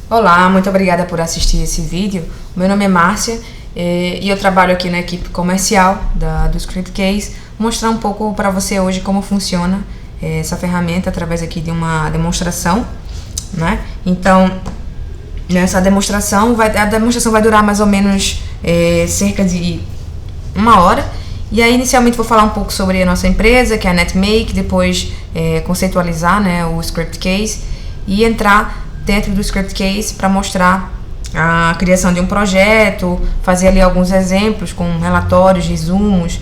Olá, muito obrigada por assistir esse vídeo. Meu nome é Márcia e eu trabalho aqui na equipe comercial do Scriptcase. Vou mostrar um pouco para você hoje como funciona essa ferramenta através aqui de uma demonstração, né? Então, nessa demonstração, a demonstração vai durar mais ou menos cerca de 1 hora. E aí, inicialmente, vou falar um pouco sobre a nossa empresa, que é a NetMake, depois conceitualizar, né, o Scriptcase e entrar dentro do Scriptcase para mostrar a criação de um projeto, fazer ali alguns exemplos com relatórios, resumos,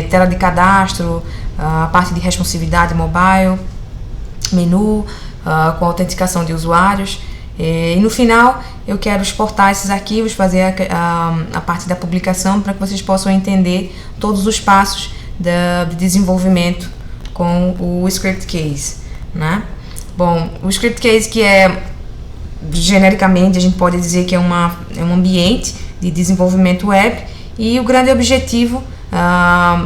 tela de cadastro, a parte de responsividade mobile, menu, com autenticação de usuários. E no final eu quero exportar esses arquivos, fazer a parte da publicação para que vocês possam entender todos os passos de desenvolvimento com o Scriptcase, né? Bom, o Scriptcase, que genericamente a gente pode dizer que é um ambiente de desenvolvimento web, e o grande objetivo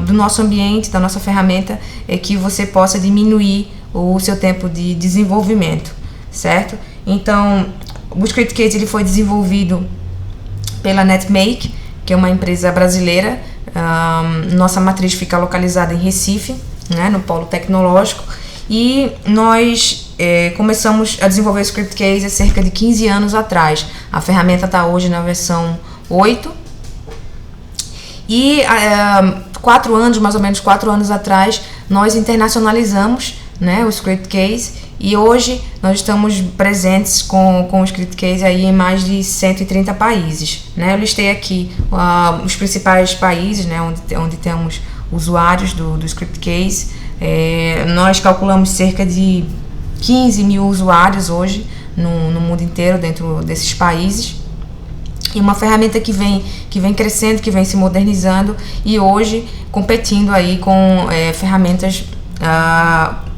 do nosso ambiente, da nossa ferramenta, é que você possa diminuir o seu tempo de desenvolvimento, certo? Então, o Scriptcase ele foi desenvolvido pela NetMake, que é uma empresa brasileira. Nossa matriz fica localizada em Recife, né, no polo tecnológico, e nós começamos a desenvolver o Scriptcase há cerca de 15 anos atrás. A ferramenta está hoje na versão 8 e 4 anos, mais ou menos 4 anos atrás, nós internacionalizamos, né, o Scriptcase, e hoje nós estamos presentes com o Scriptcase aí em mais de 130 países, né? Eu listei aqui os principais países, né, onde temos usuários do Scriptcase. Nós calculamos cerca de 15 mil usuários hoje no mundo inteiro, dentro desses países. E uma ferramenta que vem crescendo, que vem se modernizando e hoje competindo aí com ferramentas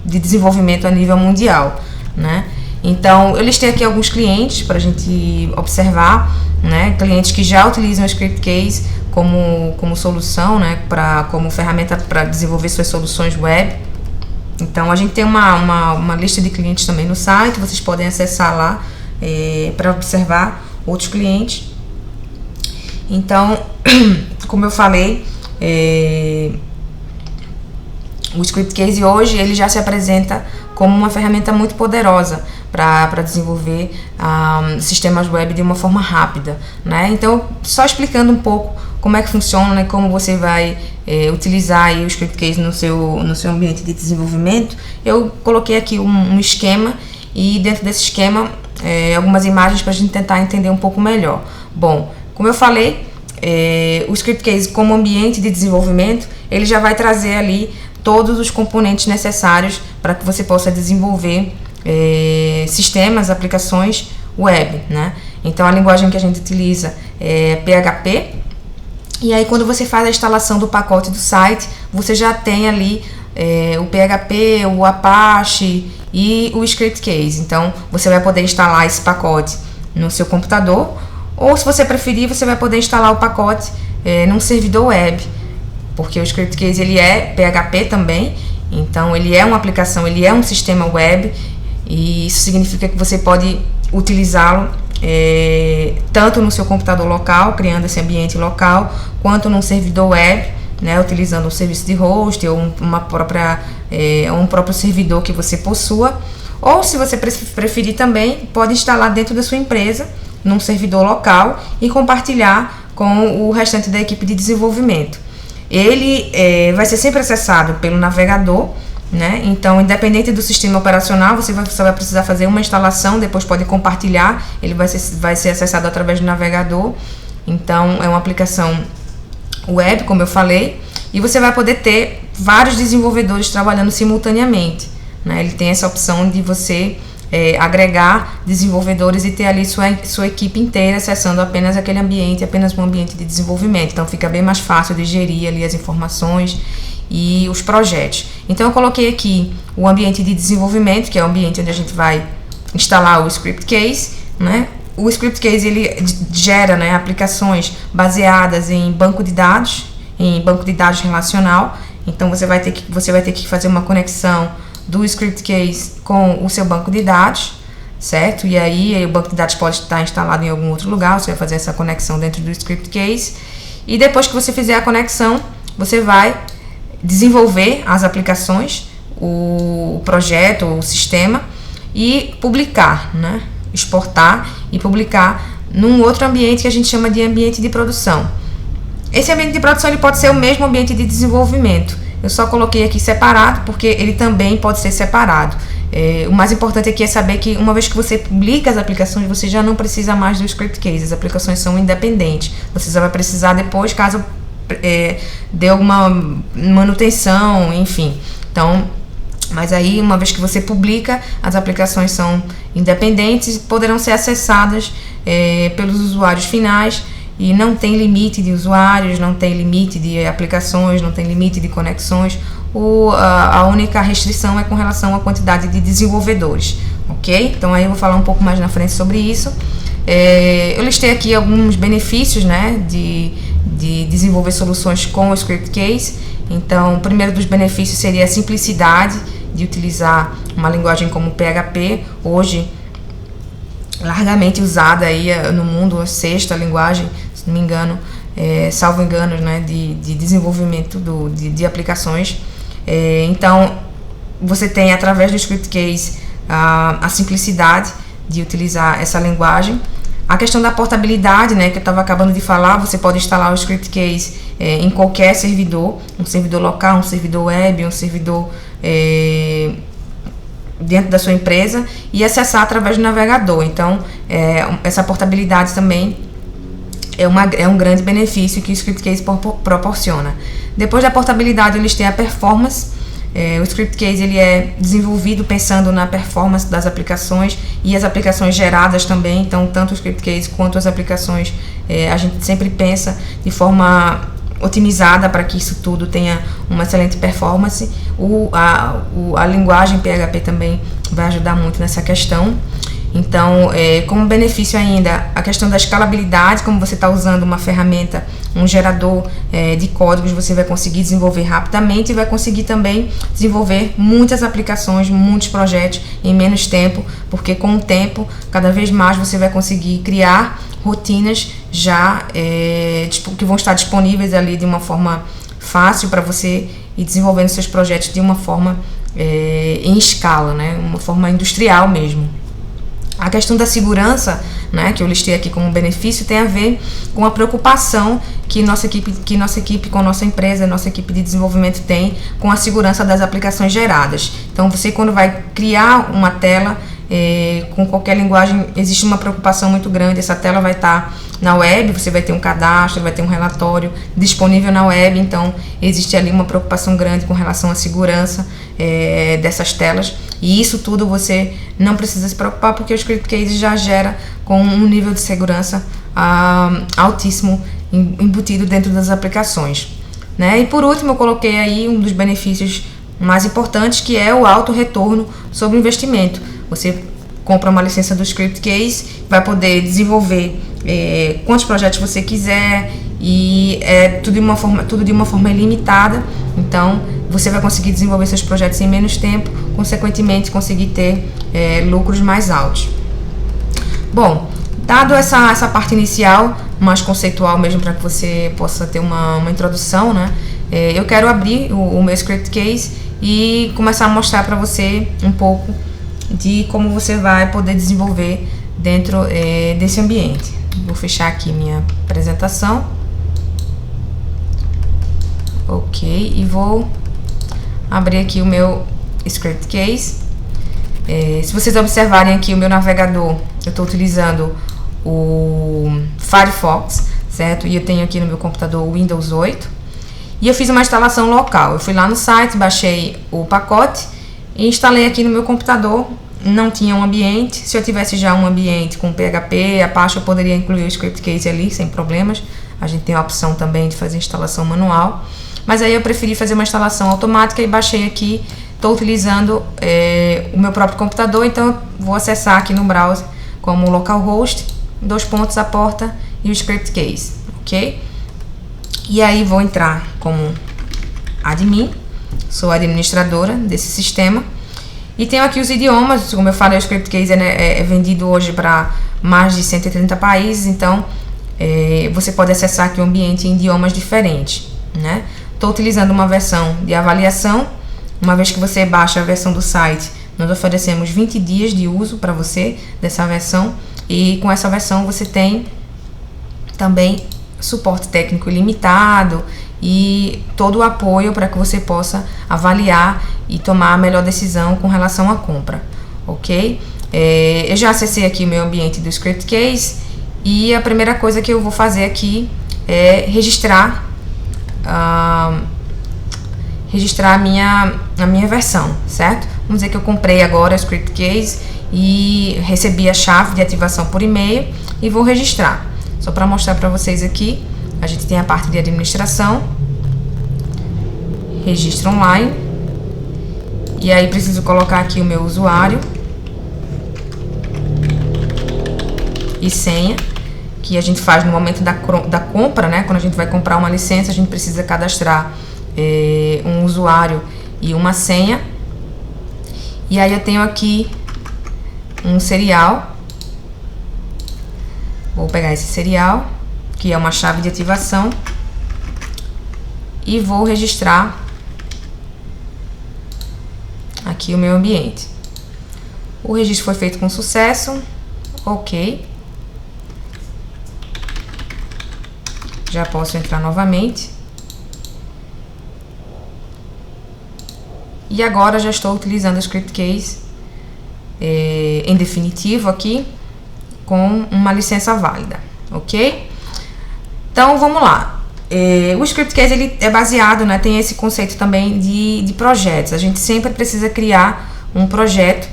de desenvolvimento a nível mundial, né? Então, eu listei aqui alguns clientes para a gente observar, né? Clientes que já utilizam o Scriptcase como solução, né? Como ferramenta para desenvolver suas soluções web. Então, a gente tem uma lista de clientes também no site, vocês podem acessar lá para observar outros clientes. Então, como eu falei, o Scriptcase hoje ele já se apresenta como uma ferramenta muito poderosa para desenvolver sistemas web de uma forma rápida, né? Então, só explicando um pouco como é que funciona, né, como você vai utilizar aí o Scriptcase no seu ambiente de desenvolvimento, eu coloquei aqui um esquema, e dentro desse esquema algumas imagens para a gente tentar entender um pouco melhor. Bom, como eu falei, o Scriptcase como ambiente de desenvolvimento, ele já vai trazer ali todos os componentes necessários para que você possa desenvolver sistemas, aplicações web, né? Então, a linguagem que a gente utiliza é PHP, e aí quando você faz a instalação do pacote do site, você já tem ali o PHP, o Apache e o Scriptcase. Então, você vai poder instalar esse pacote no seu computador, ou se você preferir, você vai poder instalar o pacote num servidor web, porque o Scriptcase ele é PHP também, então ele é uma aplicação, ele é um sistema web, e isso significa que você pode utilizá-lo tanto no seu computador local, criando esse ambiente local, quanto num servidor web, né, utilizando um serviço de host ou um próprio servidor que você possua, ou se você preferir também, pode instalar dentro da sua empresa, num servidor local, e compartilhar com o restante da equipe de desenvolvimento. Ele vai ser sempre acessado pelo navegador, né? Então, independente do sistema operacional, você vai precisar fazer uma instalação, depois pode compartilhar, ele vai ser acessado através do navegador. Então, é uma aplicação web, como eu falei, e você vai poder ter vários desenvolvedores trabalhando simultaneamente, né? Ele tem essa opção de você agregar desenvolvedores e ter ali sua equipe inteira acessando apenas aquele ambiente, apenas um ambiente de desenvolvimento. Então fica bem mais fácil de gerir ali as informações e os projetos. Então eu coloquei aqui o ambiente de desenvolvimento, que é o ambiente onde a gente vai instalar o Scriptcase, né? O Scriptcase ele gera, né, aplicações baseadas em banco de dados relacional. Então você vai ter que fazer uma conexão do Scriptcase com o seu banco de dados, certo? E aí o banco de dados pode estar instalado em algum outro lugar, você vai fazer essa conexão dentro do script case, e depois que você fizer a conexão, você vai desenvolver as aplicações, o projeto, o sistema, e publicar, né? Exportar e publicar num outro ambiente que a gente chama de ambiente de produção. Esse ambiente de produção ele pode ser o mesmo ambiente de desenvolvimento. Eu só coloquei aqui separado porque ele também pode ser separado. O mais importante aqui é saber que uma vez que você publica as aplicações, você já não precisa mais do script case. As aplicações são independentes. Você só vai precisar depois, caso dê alguma manutenção, enfim. Então, mas aí, uma vez que você publica, as aplicações são independentes e poderão ser acessadas pelos usuários finais, e não tem limite de usuários, não tem limite de aplicações, não tem limite de conexões. A única restrição é com relação à quantidade de desenvolvedores, ok? Então aí eu vou falar um pouco mais na frente sobre isso. Eu listei aqui alguns benefícios, né, de desenvolver soluções com o script case. Então, o primeiro dos benefícios seria a simplicidade de utilizar uma linguagem como PHP, hoje largamente usada aí no mundo, a sexta linguagem, se não me engano, salvo enganos, né, de desenvolvimento de aplicações. Então, você tem, através do script case, a simplicidade de utilizar essa linguagem. A questão da portabilidade, né, que eu estava acabando de falar, você pode instalar o script case em qualquer servidor, um servidor local, um servidor web, um servidor dentro da sua empresa, e acessar através do navegador. Então, essa portabilidade também é um grande benefício que o script case proporciona. Depois da portabilidade, eles têm a performance. O script case ele é desenvolvido pensando na performance das aplicações e as aplicações geradas também. Então, tanto o script case quanto as aplicações, a gente sempre pensa de forma otimizada para que isso tudo tenha uma excelente performance. A linguagem PHP também vai ajudar muito nessa questão. Então, como benefício ainda, a questão da escalabilidade, como você está usando uma ferramenta, um gerador de códigos, você vai conseguir desenvolver rapidamente e vai conseguir também desenvolver muitas aplicações, muitos projetos em menos tempo, porque com o tempo, cada vez mais você vai conseguir criar rotinas já que vão estar disponíveis ali de uma forma fácil para você ir desenvolvendo seus projetos de uma forma em escala, né? Uma forma industrial mesmo. A questão da segurança, né, que eu listei aqui como benefício, tem a ver com a preocupação que nossa equipe, com a nossa empresa, nossa equipe de desenvolvimento tem com a segurança das aplicações geradas. Então, você quando vai criar uma tela com qualquer linguagem, existe uma preocupação muito grande. Essa tela vai estar na web, você vai ter um cadastro, vai ter um relatório disponível na web, então existe ali uma preocupação grande com relação à segurança dessas telas, e isso tudo você não precisa se preocupar, porque o script case já gera com um nível de segurança altíssimo embutido dentro das aplicações, né? E por último, eu coloquei aí um dos benefícios mais importantes, que é o alto retorno sobre o investimento. Você compra uma licença do script case, vai poder desenvolver quantos projetos você quiser, e tudo de uma forma ilimitada. Então, você vai conseguir desenvolver seus projetos em menos tempo, consequentemente conseguir ter lucros mais altos. Bom, dado essa parte inicial, mais conceitual mesmo, para que você possa ter uma introdução, né? Eu quero abrir o meu script case e começar a mostrar para você um pouco de como você vai poder desenvolver dentro desse ambiente. Vou fechar aqui minha apresentação. Ok, e vou abrir aqui o meu script case. Se vocês observarem aqui o meu navegador, eu estou utilizando o Firefox, certo? E eu tenho aqui no meu computador o Windows 8. E eu fiz uma instalação local. Eu fui lá no site, baixei o pacote e instalei aqui no meu computador. Não tinha um ambiente. Se eu tivesse já um ambiente com PHP, Apache, eu poderia incluir o script case ali sem problemas. A gente tem a opção também de fazer instalação manual. Mas aí eu preferi fazer uma instalação automática e baixei aqui. Estou utilizando o meu próprio computador, então eu vou acessar aqui no browser como localhost, a porta e o script case, ok? E aí vou entrar como admin, sou administradora desse sistema. E tenho aqui os idiomas, como eu falei, o ScriptCase é vendido hoje para mais de 130 países, então você pode acessar aqui o ambiente em idiomas diferentes, né? Estou utilizando uma versão de avaliação. Uma vez que você baixa a versão do site, nós oferecemos 20 dias de uso para você dessa versão, e com essa versão você tem também suporte técnico ilimitado e todo o apoio para que você possa avaliar e tomar a melhor decisão com relação à compra, ok? Eu já acessei aqui o meu ambiente do ScriptCase e a primeira coisa que eu vou fazer aqui é registrar a minha versão, certo? Vamos dizer que eu comprei agora o ScriptCase e recebi a chave de ativação por e-mail e vou registrar. Só para mostrar para vocês aqui, a gente tem a parte de administração, registro online, e aí preciso colocar aqui o meu usuário e senha, que a gente faz no momento da compra, né? Quando a gente vai comprar uma licença, a gente precisa cadastrar um usuário e uma senha. E aí eu tenho aqui um serial. Vou pegar esse serial, que é uma chave de ativação, e vou registrar aqui o meu ambiente. O registro foi feito com sucesso, ok. Já posso entrar novamente. E agora já estou utilizando o ScriptCase em definitivo aqui, com uma licença válida, ok? Então vamos lá. O ScriptCase ele é baseado, né, tem esse conceito também de projetos. A gente sempre precisa criar um projeto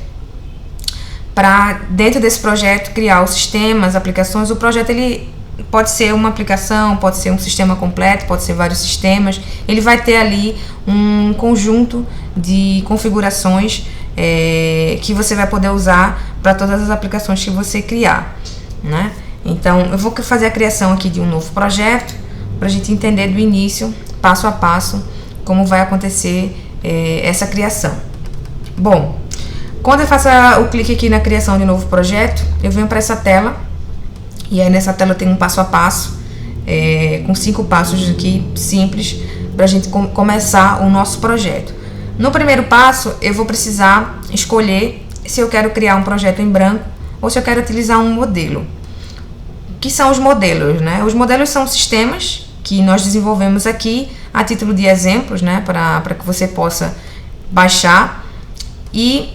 para, dentro desse projeto, criar os sistemas, aplicações. O projeto ele pode ser uma aplicação, pode ser um sistema completo, pode ser vários sistemas. Ele vai ter ali um conjunto de configurações que você vai poder usar para todas as aplicações que você criar, né? Então, eu vou fazer a criação aqui de um novo projeto para a gente entender do início, passo a passo, como vai acontecer essa criação. Bom, quando eu faço o clique aqui na criação de novo projeto, eu venho para essa tela, e aí nessa tela tem um passo a passo, com 5 passos aqui simples, para a gente começar o nosso projeto. No primeiro passo, eu vou precisar escolher se eu quero criar um projeto em branco ou se eu quero utilizar um modelo. O que são os modelos, né? Os modelos são sistemas que nós desenvolvemos aqui a título de exemplos, né? Para que você possa baixar e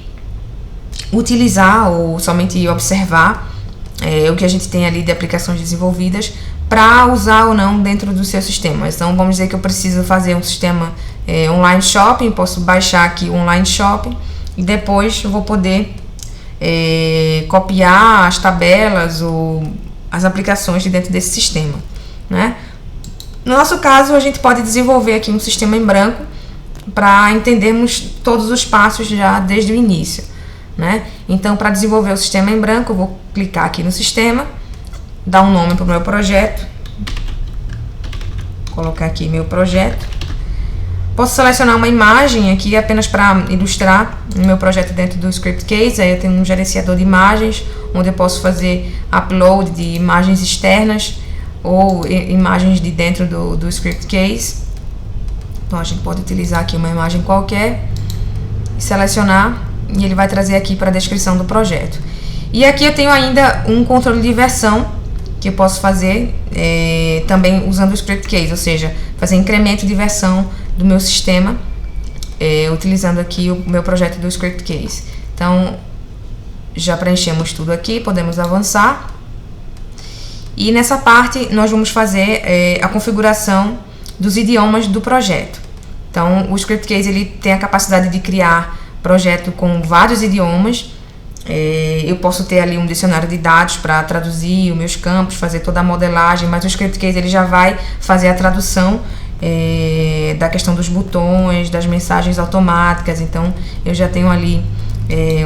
utilizar ou somente observar o que a gente tem ali de aplicações desenvolvidas para usar ou não dentro do seu sistema. Então vamos dizer que eu preciso fazer um sistema online shopping, posso baixar aqui o online shopping e depois eu vou poder copiar as tabelas ou as aplicações de dentro desse sistema, né? No nosso caso, a gente pode desenvolver aqui um sistema em branco para entendermos todos os passos já desde o início, né? Então, para desenvolver o sistema em branco, eu vou clicar aqui no sistema, dar um nome para o meu projeto, colocar aqui meu projeto. Posso selecionar uma imagem aqui apenas para ilustrar o meu projeto dentro do ScriptCase. Aí eu tenho um gerenciador de imagens, onde eu posso fazer upload de imagens externas ou imagens de dentro do ScriptCase. Então a gente pode utilizar aqui uma imagem qualquer, selecionar, e ele vai trazer aqui para a descrição do projeto. E aqui eu tenho ainda um controle de versão que eu posso fazer também usando o ScriptCase, ou seja, fazer incremento de versão do meu sistema utilizando aqui o meu projeto do ScriptCase. Então já preenchemos tudo aqui, podemos avançar. E nessa parte nós vamos fazer a configuração dos idiomas do projeto. Então o ScriptCase ele tem a capacidade de criar projeto com vários idiomas. Eu posso ter ali um dicionário de dados para traduzir os meus campos, fazer toda a modelagem, mas o ScriptCase ele já vai fazer a tradução da questão dos botões, das mensagens automáticas. Então eu já tenho ali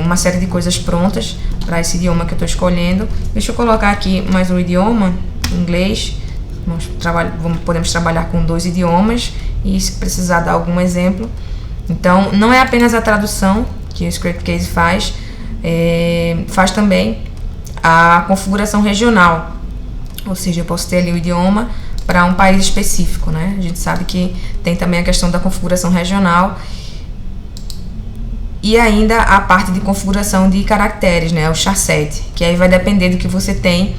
uma série de coisas prontas para esse idioma que eu estou escolhendo. Deixa eu colocar aqui mais um idioma, inglês. Podemos trabalhar com 2 idiomas e se precisar dar algum exemplo. Então não é apenas a tradução que o ScriptCase faz, faz também a configuração regional, ou seja, eu posso ter ali o idioma para um país específico, né? A gente sabe que tem também a questão da configuração regional e ainda a parte de configuração de caracteres, né? O charset, que aí vai depender do que você tem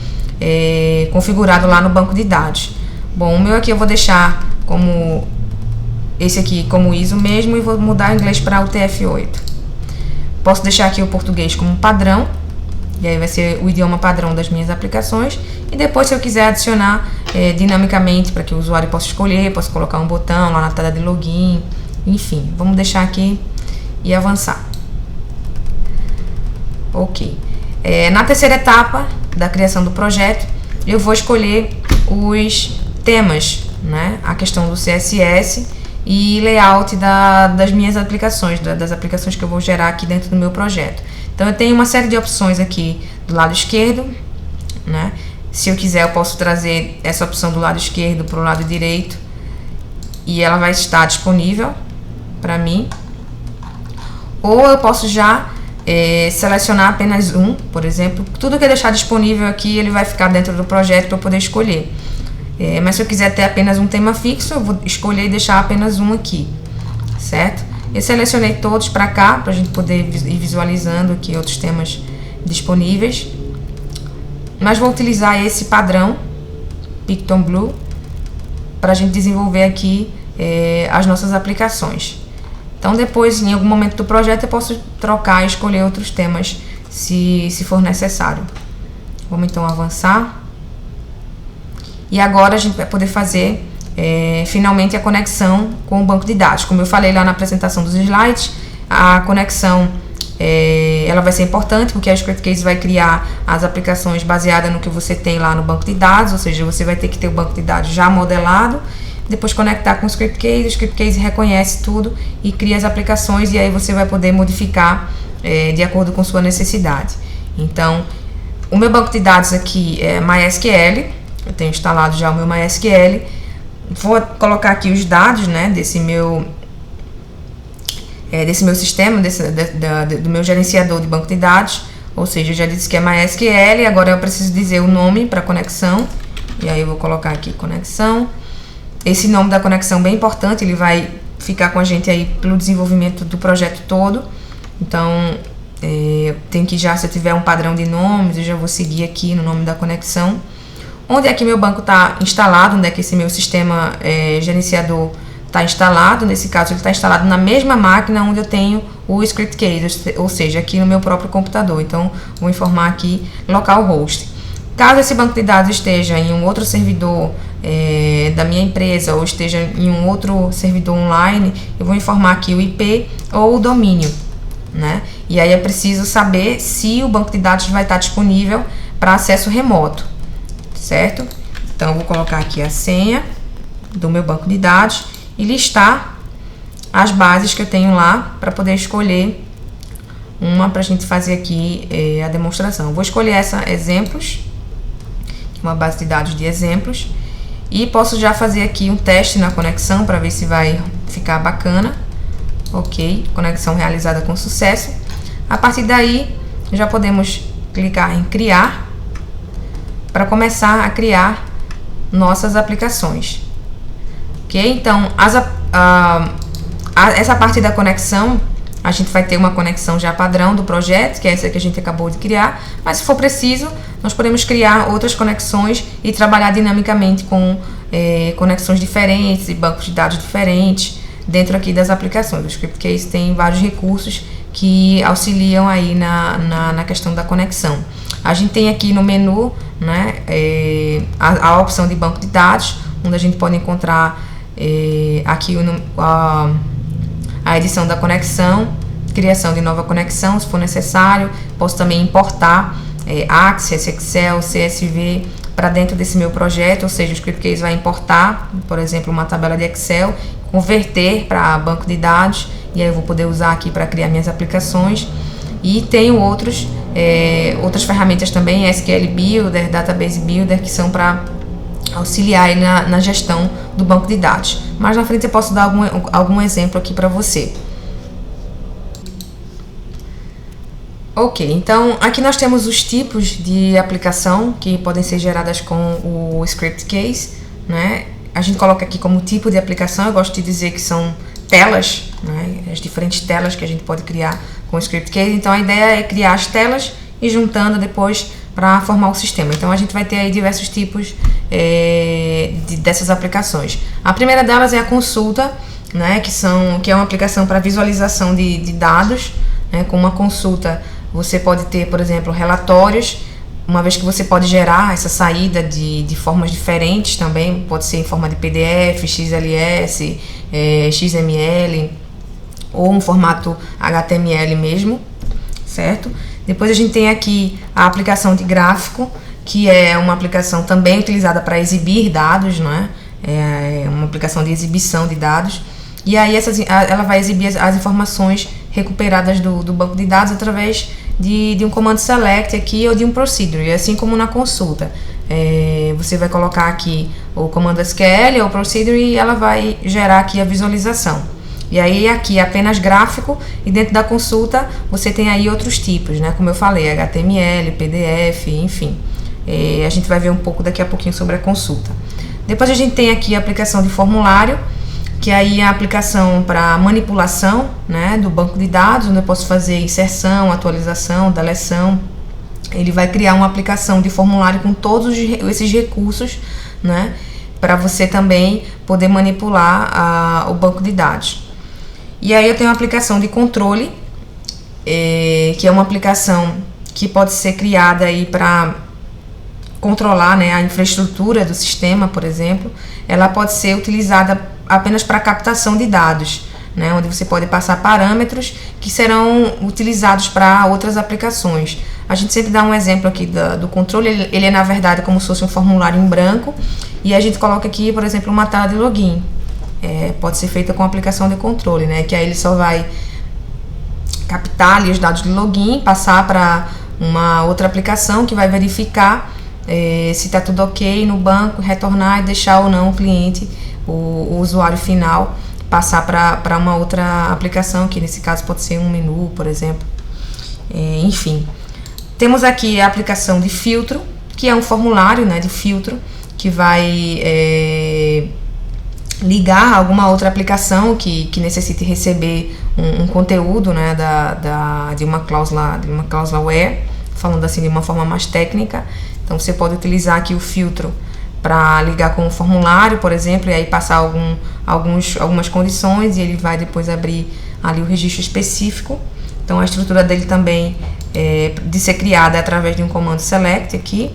configurado lá no banco de dados. Bom, o meu aqui eu vou deixar como esse aqui como ISO mesmo e vou mudar o inglês para UTF-8. Posso deixar aqui o português como padrão, e aí vai ser o idioma padrão das minhas aplicações. E depois, se eu quiser adicionar dinamicamente para que o usuário possa escolher, posso colocar um botão lá na tela de login, enfim, vamos deixar aqui e avançar. Ok. Na terceira etapa da criação do projeto, eu vou escolher os temas, né? A questão do CSS e layout das minhas aplicações, das aplicações que eu vou gerar aqui dentro do meu projeto. Então eu tenho uma série de opções aqui do lado esquerdo, né? Se eu quiser eu posso trazer essa opção do lado esquerdo para o lado direito e ela vai estar disponível para mim. Ou eu posso já selecionar apenas um, por exemplo. Tudo que eu deixar disponível aqui ele vai ficar dentro do projeto para eu poder escolher. Mas se eu quiser ter apenas um tema fixo, eu vou escolher e deixar apenas um aqui, certo? Eu selecionei todos para cá, para a gente poder ir visualizando aqui outros temas disponíveis. Mas vou utilizar esse padrão, Picton Blue, para a gente desenvolver aqui as nossas aplicações. Então depois, em algum momento do projeto, eu posso trocar e escolher outros temas, se for necessário. Vamos então avançar. E agora a gente vai poder fazer finalmente a conexão com o banco de dados. Como eu falei lá na apresentação dos slides, a conexão ela vai ser importante porque a ScriptCase vai criar as aplicações baseadas no que você tem lá no banco de dados, ou seja, você vai ter que ter o banco de dados já modelado, depois conectar com o ScriptCase reconhece tudo e cria as aplicações e aí você vai poder modificar de acordo com sua necessidade. Então, o meu banco de dados aqui é MySQL, eu tenho instalado já o meu MySQL. Vou colocar aqui os dados, né, desse meu sistema, do meu gerenciador de banco de dados. Ou seja, eu já disse que é MySQL, agora eu preciso dizer o nome para conexão. E aí eu vou colocar aqui conexão. Esse nome da conexão é bem importante, ele vai ficar com a gente aí pelo desenvolvimento do projeto todo. Então, tem que já, se eu tiver um padrão de nomes, eu já vou seguir aqui no nome da conexão. Onde é que meu banco está instalado, onde é que esse meu sistema gerenciador está instalado. Nesse caso, ele está instalado na mesma máquina onde eu tenho o ScriptCase, ou seja, aqui no meu próprio computador. Então, vou informar aqui localhost. Caso esse banco de dados esteja em um outro servidor da minha empresa ou esteja em um outro servidor online, eu vou informar aqui o IP ou o domínio, né? E aí é preciso saber se o banco de dados vai estar disponível para acesso remoto, certo? Então, eu vou colocar aqui a senha do meu banco de dados e listar as bases que eu tenho lá para poder escolher uma para a gente fazer aqui a demonstração. Eu vou escolher essa exemplos, uma base de dados de exemplos, e posso já fazer aqui um teste na conexão para ver se vai ficar bacana. Ok, conexão realizada com sucesso. A partir daí, já podemos clicar em criar para começar a criar nossas aplicações. Ok, então essa parte da conexão, a gente vai ter uma conexão já padrão do projeto, que é essa que a gente acabou de criar, mas se for preciso, nós podemos criar outras conexões e trabalhar dinamicamente com conexões diferentes e bancos de dados diferentes dentro aqui das aplicações. O ScriptCase tem vários recursos que auxiliam aí na questão da conexão. A gente tem aqui no menu, né, a opção de banco de dados, onde a gente pode encontrar aqui a edição da conexão, criação de nova conexão, se for necessário. Posso também importar Access, Excel, CSV para dentro desse meu projeto, ou seja, o ScriptCase vai importar, por exemplo, uma tabela de Excel, converter para banco de dados, e aí eu vou poder usar aqui para criar minhas aplicações. E tenho outras ferramentas também, SQL Builder, Database Builder, que são para auxiliar aí na gestão do banco de dados. Mas na frente eu posso dar algum exemplo aqui para você. Ok, então aqui nós temos os tipos de aplicação que podem ser geradas com o Script Case, né? A gente coloca aqui como tipo de aplicação, eu gosto de dizer que são telas, né? As diferentes telas que a gente pode criar com o Script Case. Então a ideia é criar as telas e juntando depois para formar o sistema. Então a gente vai ter aí diversos tipos dessas aplicações. A primeira delas é a consulta, né? Que é uma aplicação para visualização de dados, né? Com uma consulta você pode ter, por exemplo, relatórios, uma vez que você pode gerar essa saída de formas diferentes também, pode ser em forma de PDF, XLS, XML ou um formato HTML mesmo, certo? Depois a gente tem aqui a aplicação de gráfico, que é uma aplicação também utilizada para exibir dados, né? É uma aplicação de exibição de dados. E aí ela vai exibir as informações recuperadas do banco de dados através de um comando select aqui ou de um procedure, assim como na consulta. Você vai colocar aqui o comando SQL ou procedure e ela vai gerar aqui a visualização. E aí aqui é apenas gráfico e dentro da consulta você tem aí outros tipos, né? Como eu falei, HTML, PDF, enfim. A gente vai ver um pouco daqui a pouquinho sobre a consulta. Depois a gente tem aqui a aplicação de formulário, que aí é a aplicação para manipulação, né, do banco de dados, onde eu posso fazer inserção, atualização, deleção. Ele vai criar uma aplicação de formulário com todos esses recursos, né, para você também poder manipular o banco de dados. E aí eu tenho a aplicação de controle, que é uma aplicação que pode ser criada aí para controlar, né, a infraestrutura do sistema, por exemplo. Ela pode ser utilizada apenas para captação de dados, né, onde você pode passar parâmetros que serão utilizados para outras aplicações. A gente sempre dá um exemplo aqui do controle, ele é na verdade como se fosse um formulário em branco e a gente coloca aqui, por exemplo, uma tela de login. Pode ser feita com a aplicação de controle, né, que aí ele só vai captar ali os dados de login, passar para uma outra aplicação que vai verificar se está tudo ok no banco, retornar e deixar ou não o cliente, o usuário final, passar para uma outra aplicação, que nesse caso pode ser um menu, por exemplo. Enfim, temos aqui a aplicação de filtro, que é um formulário, né, de filtro, que vai ligar a alguma outra aplicação que necessite receber um conteúdo, né, de uma cláusula where, falando assim de uma forma mais técnica. Então você pode utilizar aqui o filtro para ligar com o formulário, por exemplo, e aí passar algumas condições e ele vai depois abrir ali o registro específico. Então a estrutura dele também de ser criada através de um comando select aqui.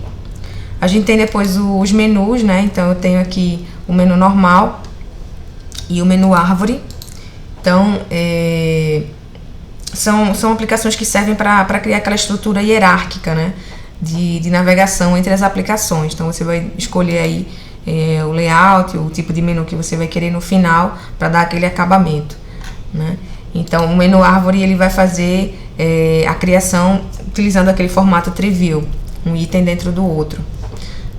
A gente tem depois os menus, né? Então eu tenho aqui o menu normal e o menu árvore. Então são aplicações que servem para criar aquela estrutura hierárquica, né, de navegação entre as aplicações. Então você vai escolher aí o layout, o tipo de menu que você vai querer no final para dar aquele acabamento, né? Então o menu árvore ele vai fazer a criação utilizando aquele formato tree view, um item dentro do outro.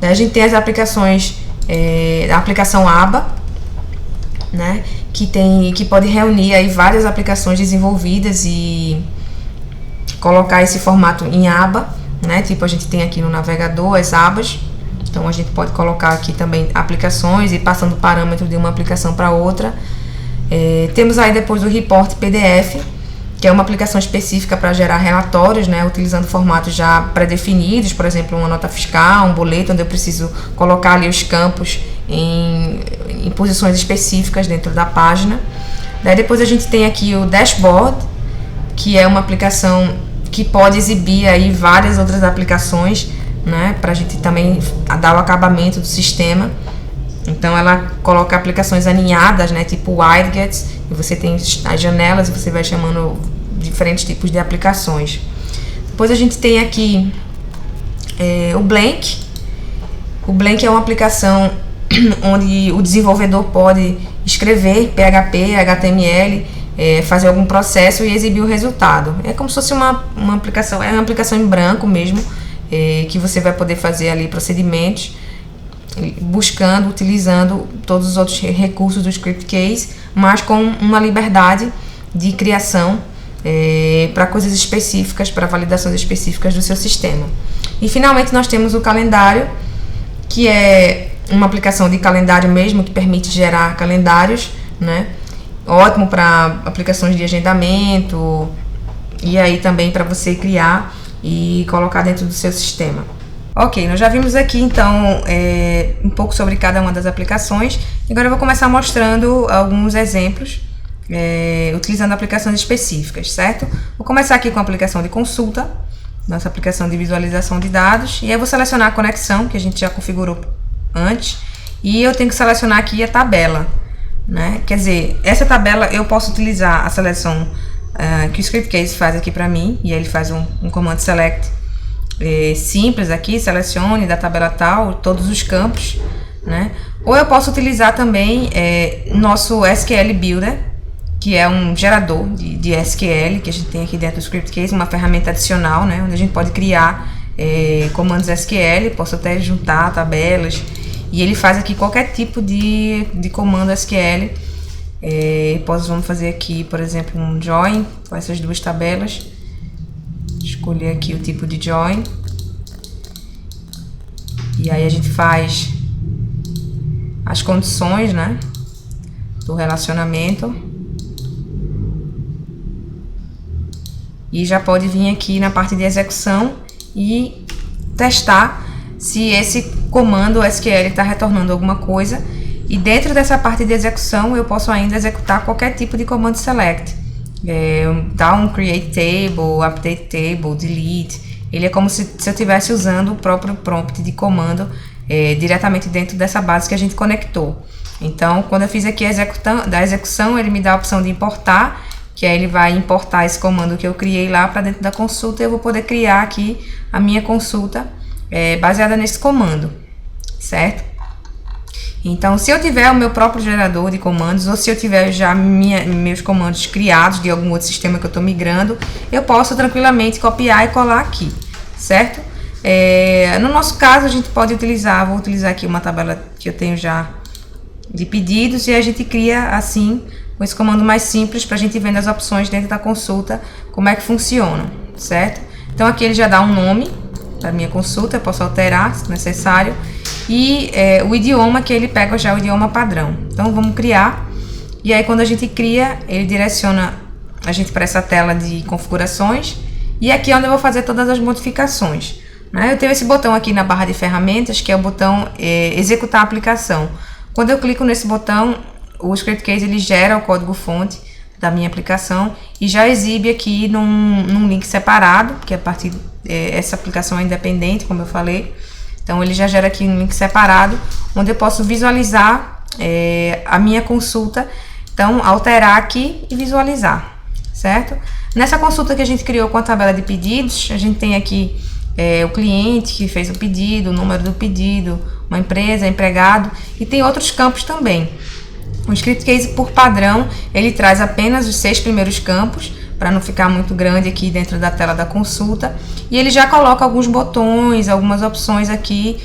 Daí a gente tem as aplicações, a aplicação aba, né, que pode reunir aí várias aplicações desenvolvidas e colocar esse formato em aba, né? Tipo a gente tem aqui no navegador as abas. Então a gente pode colocar aqui também aplicações e passando parâmetros de uma aplicação para outra. Temos aí depois o report PDF, que é uma aplicação específica para gerar relatórios, né, utilizando formatos já pré-definidos, por exemplo, uma nota fiscal, um boleto, onde eu preciso colocar ali os campos em posições específicas dentro da página. Daí depois a gente tem aqui o dashboard, que é uma aplicação que pode exibir aí várias outras aplicações, né, para a gente também dar o acabamento do sistema. Então ela coloca aplicações aninhadas, né, tipo widgets, e você tem as janelas e você vai chamando diferentes tipos de aplicações. Depois a gente tem aqui o Blank. O Blank é uma aplicação onde o desenvolvedor pode escrever PHP, HTML, fazer algum processo e exibir o resultado. É como se fosse uma aplicação, é uma aplicação em branco mesmo, que você vai poder fazer ali procedimentos, utilizando todos os outros recursos do Script Case, mas com uma liberdade de criação para coisas específicas, para validações específicas do seu sistema. E finalmente nós temos o calendário, que é uma aplicação de calendário mesmo, que permite gerar calendários, né? Ótimo para aplicações de agendamento e aí também para você criar e colocar dentro do seu sistema. Ok, nós já vimos aqui então um pouco sobre cada uma das aplicações. Agora eu vou começar mostrando alguns exemplos utilizando aplicações específicas, certo? Vou começar aqui com a aplicação de consulta, nossa aplicação de visualização de dados, e aí eu vou selecionar a conexão que a gente já configurou antes, e eu tenho que selecionar aqui a tabela, né? Quer dizer, essa tabela eu posso utilizar a seleção que o Script Case faz aqui para mim, e aí ele faz um comando select simples aqui, selecione da tabela tal todos os campos, né? Ou eu posso utilizar também nosso SQL Builder, que é um gerador de SQL que a gente tem aqui dentro do Script Case, uma ferramenta adicional, né, onde a gente pode criar comandos SQL, posso até juntar tabelas, e ele faz aqui qualquer tipo de comando SQL. Vamos fazer aqui, por exemplo, um join com essas duas tabelas, escolher aqui o tipo de join, e aí a gente faz as condições, né, do relacionamento. E já pode vir aqui na parte de execução e testar se esse comando SQL está retornando alguma coisa. E dentro dessa parte de execução eu posso ainda executar qualquer tipo de comando select. Down, create table, update table, delete. Ele é como se eu estivesse usando o próprio prompt de comando diretamente dentro dessa base que a gente conectou. Então, quando eu fiz aqui a execução, ele me dá a opção de importar, que aí ele vai importar esse comando que eu criei lá para dentro da consulta, e eu vou poder criar aqui a minha consulta baseada nesse comando, certo? Então, se eu tiver o meu próprio gerador de comandos, ou se eu tiver já meus comandos criados de algum outro sistema que eu estou migrando, eu posso tranquilamente copiar e colar aqui, certo? No nosso caso, a gente pode vou utilizar aqui uma tabela que eu tenho já de pedidos, e a gente cria assim, com esse comando mais simples, para a gente ver as opções dentro da consulta, como é que funciona, certo? Então aqui ele já dá um nome para minha consulta, eu posso alterar se necessário, e o idioma que ele pega já é o idioma padrão. Então vamos criar, e aí quando a gente cria, ele direciona a gente para essa tela de configurações, e aqui é onde eu vou fazer todas as modificações, né? Eu tenho esse botão aqui na barra de ferramentas, que é o botão executar a aplicação. Quando eu clico nesse botão, o Script Case ele gera o código-fonte da minha aplicação e já exibe aqui num link separado, que a partir essa aplicação é independente, como eu falei. Então ele já gera aqui um link separado, onde eu posso visualizar a minha consulta. Então, alterar aqui e visualizar, certo? Nessa consulta que a gente criou com a tabela de pedidos, a gente tem aqui o cliente que fez o pedido, o número do pedido, uma empresa, empregado, e tem outros campos também. O Script Case, por padrão, ele traz apenas os 6 primeiros campos, para não ficar muito grande aqui dentro da tela da consulta. E ele já coloca alguns botões, algumas opções aqui,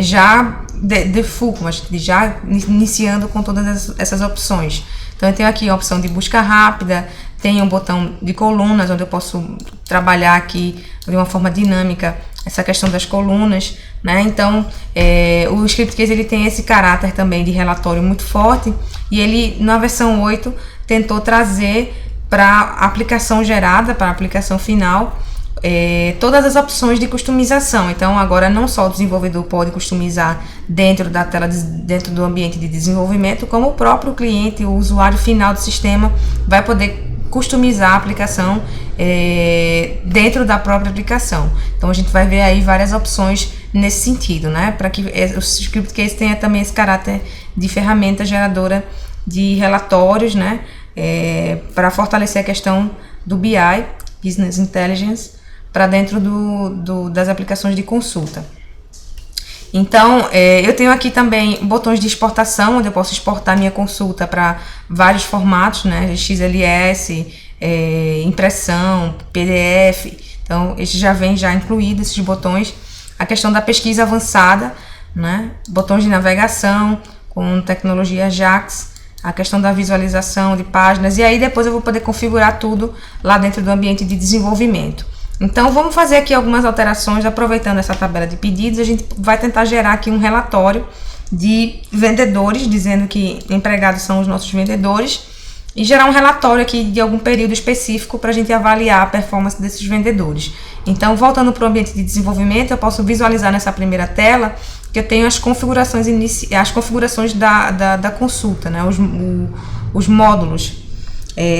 já default, mas já iniciando com todas essas opções. Então eu tenho aqui a opção de busca rápida, tem um botão de colunas, onde eu posso trabalhar aqui de uma forma dinâmica essa questão das colunas, né? Então o Script Case ele tem esse caráter também de relatório muito forte, e ele na versão 8 tentou trazer para a aplicação gerada, para a aplicação final, todas as opções de customização. Então agora não só o desenvolvedor pode customizar dentro da tela, dentro do ambiente de desenvolvimento, como o próprio cliente, o usuário final do sistema, vai poder customizar a aplicação dentro da própria aplicação. Então a gente vai ver aí várias opções nesse sentido, né? Para que o Script Case tenha também esse caráter de ferramenta geradora de relatórios, né? Para fortalecer a questão do BI, Business Intelligence, para dentro das aplicações de consulta. Então, eu tenho aqui também botões de exportação, onde eu posso exportar minha consulta para vários formatos, né? XLS, impressão, PDF. Então, esse já vem incluído, esses botões. A questão da pesquisa avançada, né? Botões de navegação com tecnologia Ajax. a questão da visualização de páginas, e aí depois eu vou poder configurar tudo lá dentro do ambiente de desenvolvimento. Então vamos fazer aqui algumas alterações, aproveitando essa tabela de pedidos, a gente vai tentar gerar aqui um relatório de vendedores, dizendo que empregados são os nossos vendedores, e gerar um relatório aqui de algum período específico para a gente avaliar a performance desses vendedores. Então, voltando para o ambiente de desenvolvimento, eu posso visualizar nessa primeira tela que eu tenho as configurações, da consulta, né? Os módulos.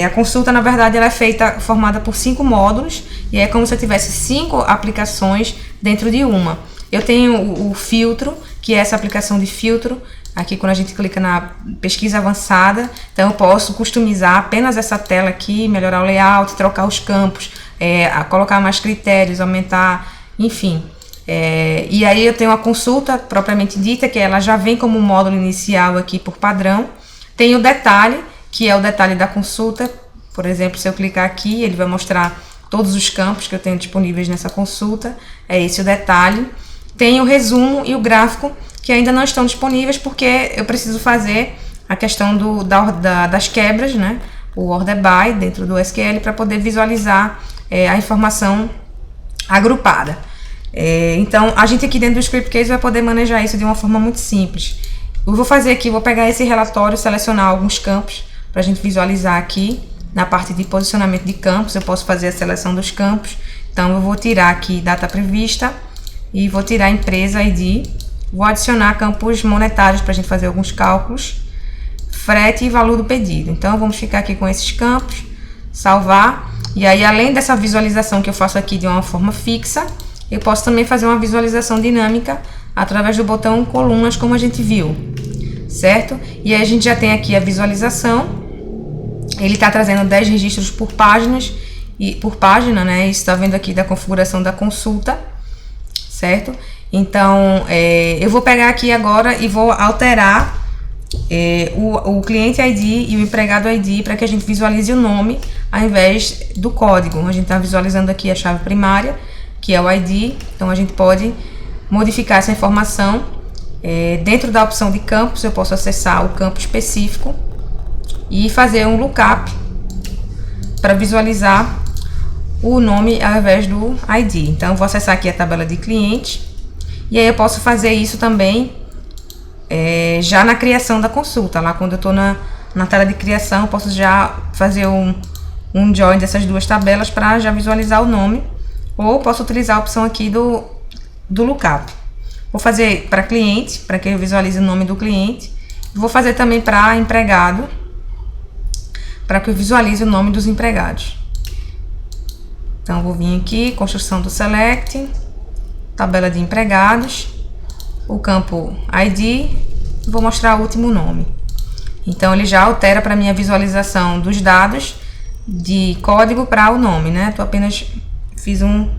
A consulta, na verdade, ela é formada por 5 módulos, e é como se eu tivesse 5 aplicações dentro de uma. Eu tenho o filtro, que é essa aplicação de filtro, aqui quando a gente clica na pesquisa avançada, então eu posso customizar apenas essa tela aqui, melhorar o layout, trocar os campos, colocar mais critérios, aumentar, enfim. E aí eu tenho a consulta propriamente dita, que ela já vem como módulo inicial aqui por padrão. Tem o detalhe, que é o detalhe da consulta. Por exemplo, se eu clicar aqui, ele vai mostrar todos os campos que eu tenho disponíveis nessa consulta. É esse o detalhe. Tem o resumo e o gráfico, que ainda não estão disponíveis porque eu preciso fazer a questão das quebras, né? O order by dentro do SQL, para poder visualizar a informação agrupada. Então, a gente aqui dentro do Script Case vai poder manejar isso de uma forma muito simples. Eu vou fazer aqui, vou pegar esse relatório, selecionar alguns campos para a gente visualizar aqui. Na parte de posicionamento de campos, eu posso fazer a seleção dos campos. Então, eu vou tirar aqui data prevista e vou tirar empresa ID. Vou adicionar campos monetários para a gente fazer alguns cálculos. Frete e valor do pedido. Então, vamos ficar aqui com esses campos. Salvar. E aí, além dessa visualização que eu faço aqui de uma forma fixa, eu posso também fazer uma visualização dinâmica através do botão colunas, como a gente viu, certo? E aí a gente já tem aqui a visualização. Ele está trazendo 10 registros por página, né? Isso está vendo aqui da configuração da consulta, certo? Então, eu vou pegar aqui agora e vou alterar o cliente ID e o empregado ID para que a gente visualize o nome ao invés do código. A gente está visualizando aqui a chave primária, que é o ID, então a gente pode modificar essa informação. Dentro da opção de campos, eu posso acessar o campo específico e fazer um lookup para visualizar o nome ao invés do ID. Então, eu vou acessar aqui a tabela de cliente, e aí eu posso fazer isso também já na criação da consulta. Lá quando eu estou na tela de criação, eu posso já fazer um join dessas duas tabelas para já visualizar o nome. Ou posso utilizar a opção aqui do lookup. Vou fazer para cliente, para que eu visualize o nome do cliente. Vou fazer também para empregado, para que eu visualize o nome dos empregados. Então, vou vir aqui, construção do select, tabela de empregados, o campo ID, vou mostrar o último nome. Então, ele já altera para minha visualização dos dados de código para o nome, né? Tô apenas fiz um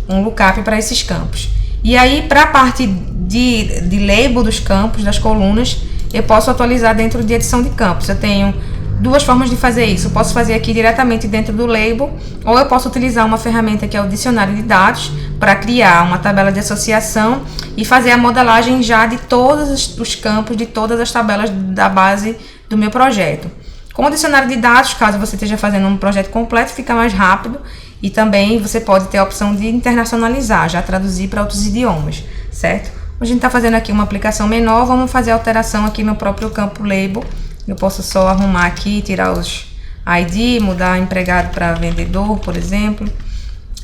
lookup para esses campos. E aí, para a parte de label dos campos, das colunas, eu posso atualizar dentro de edição de campos. Eu tenho duas formas de fazer isso. Eu posso fazer aqui diretamente dentro do label, ou eu posso utilizar uma ferramenta que é o dicionário de dados para criar uma tabela de associação e fazer a modelagem já de todos os campos, de todas as tabelas da base do meu projeto. Com o dicionário de dados, caso você esteja fazendo um projeto completo, fica mais rápido, e também você pode ter a opção de internacionalizar, já traduzir para outros idiomas, certo? A gente está fazendo aqui uma aplicação menor, vamos fazer a alteração aqui no próprio campo label. Eu posso só arrumar aqui, tirar os ID, mudar empregado para vendedor, por exemplo,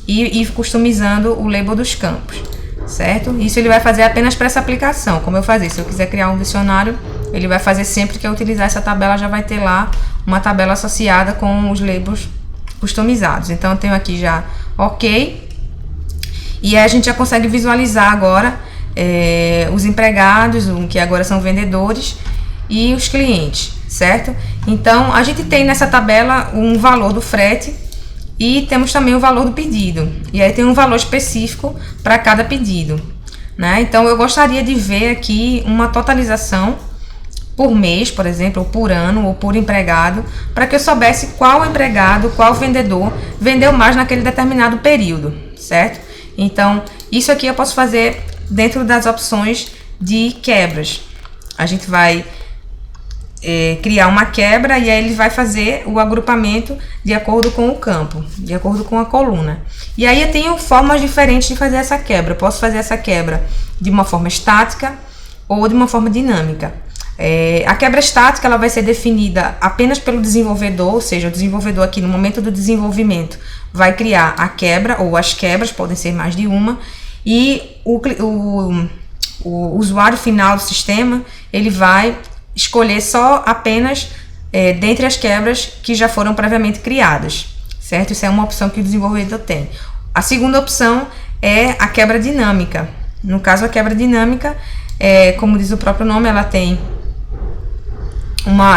e ir customizando o label dos campos, certo? Isso ele vai fazer apenas para essa aplicação, como eu fazia. Se eu quiser criar um dicionário, ele vai fazer sempre que eu utilizar essa tabela, já vai ter lá uma tabela associada com os labels customizados. Então, eu tenho aqui já OK. E aí a gente já consegue visualizar agora os empregados, que agora são vendedores, e os clientes, certo? Então, a gente tem nessa tabela um valor do frete e temos também o valor do pedido. E aí tem um valor específico para cada pedido, né? Então, eu gostaria de ver aqui uma totalização por mês, por exemplo, ou por ano, ou por empregado, para que eu soubesse qual empregado, qual vendedor vendeu mais naquele determinado período, certo? Então, isso aqui eu posso fazer dentro das opções de quebras. A gente vai criar uma quebra e aí ele vai fazer o agrupamento de acordo com o campo, de acordo com a coluna. E aí eu tenho formas diferentes de fazer essa quebra. Eu posso fazer essa quebra de uma forma estática ou de uma forma dinâmica. A quebra estática ela vai ser definida apenas pelo desenvolvedor, ou seja, o desenvolvedor aqui no momento do desenvolvimento vai criar a quebra ou as quebras, podem ser mais de uma, e o usuário final do sistema ele vai escolher só apenas dentre as quebras que já foram previamente criadas, certo? Isso é uma opção que o desenvolvedor tem. A segunda opção é a quebra dinâmica. No caso, a quebra dinâmica, como diz o próprio nome, ela tem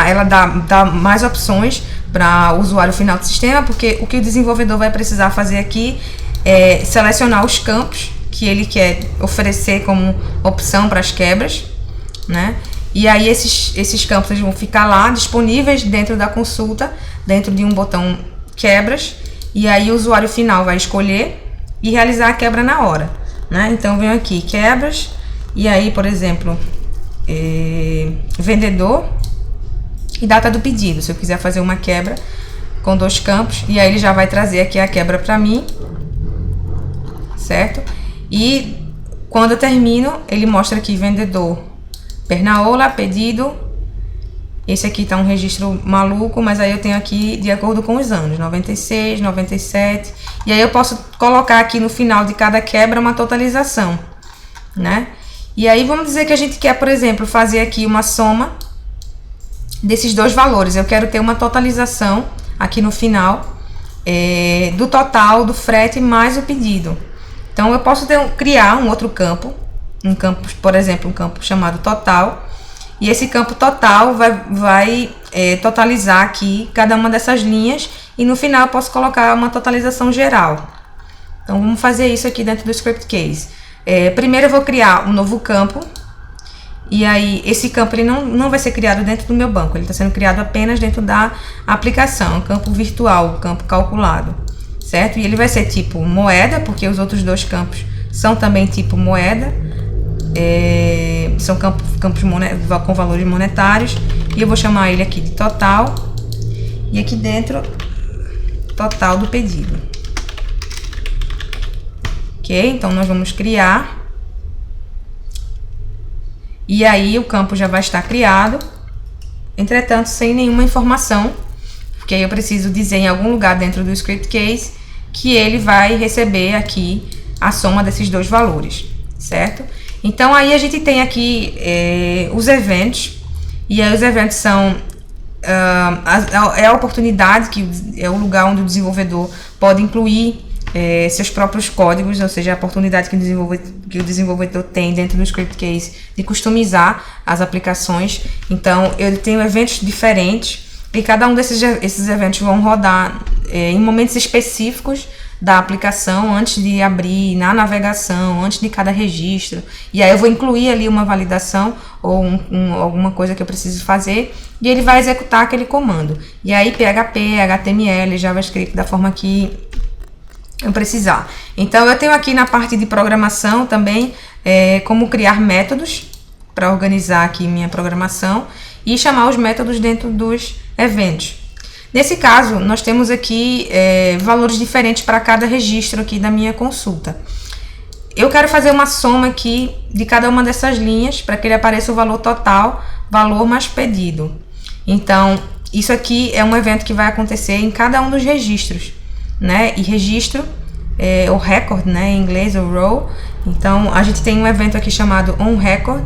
ela dá mais opções para o usuário final do sistema, porque o que o desenvolvedor vai precisar fazer aqui é selecionar os campos que ele quer oferecer como opção para as quebras, né? E aí esses campos eles vão ficar lá disponíveis dentro da consulta, dentro de um botão quebras, e aí o usuário final vai escolher e realizar a quebra na hora, né? Então eu venho aqui quebras, e aí, por exemplo, vendedor e data do pedido. Se eu quiser fazer uma quebra com 2 campos, e aí ele já vai trazer aqui a quebra para mim, certo? E quando eu termino, ele mostra aqui vendedor, Pernaola, pedido. Esse aqui tá um registro maluco, mas aí eu tenho aqui de acordo com os anos, 96, 97. E aí eu posso colocar aqui no final de cada quebra uma totalização, né? E aí vamos dizer que a gente quer, por exemplo, fazer aqui uma soma desses 2 valores. Eu quero ter uma totalização aqui no final do total do frete mais o pedido. Então eu posso criar um outro campo, por exemplo, um campo chamado total, e esse campo total vai totalizar aqui cada uma dessas linhas, e no final eu posso colocar uma totalização geral. Então vamos fazer isso aqui dentro do script case. Primeiro eu vou criar um novo campo, e aí esse campo ele não vai ser criado dentro do meu banco, ele está sendo criado apenas dentro da aplicação, um campo virtual, um campo calculado, certo? E ele vai ser tipo moeda, porque os outros 2 campos são também tipo moeda, são campos com valores monetários, e eu vou chamar ele aqui de total, e aqui dentro total do pedido. Ok? Então nós vamos criar. E aí o campo já vai estar criado, entretanto sem nenhuma informação, porque aí eu preciso dizer em algum lugar dentro do script case que ele vai receber aqui a soma desses 2 valores, certo? Então aí a gente tem aqui os eventos, e aí os eventos são a oportunidade, que é o lugar onde o desenvolvedor pode incluir seus próprios códigos, ou seja, a oportunidade que o desenvolvedor tem dentro do script case de customizar as aplicações. Então eu tenho eventos diferentes, e cada um esses eventos vão rodar em momentos específicos da aplicação, antes de abrir na navegação, antes de cada registro, e aí eu vou incluir ali uma validação ou alguma coisa que eu preciso fazer, e ele vai executar aquele comando, e aí PHP, HTML, JavaScript da forma que eu precisar. Então eu tenho aqui na parte de programação também como criar métodos para organizar aqui minha programação e chamar os métodos dentro dos eventos. Nesse caso, nós temos aqui valores diferentes para cada registro aqui da minha consulta. Eu quero fazer uma soma aqui de cada uma dessas linhas para que ele apareça o valor total, valor mais pedido. Então, isso aqui é um evento que vai acontecer em cada um dos registros, né? E registro, o record, né? Em inglês, o row. Então, a gente tem um evento aqui chamado onRecord,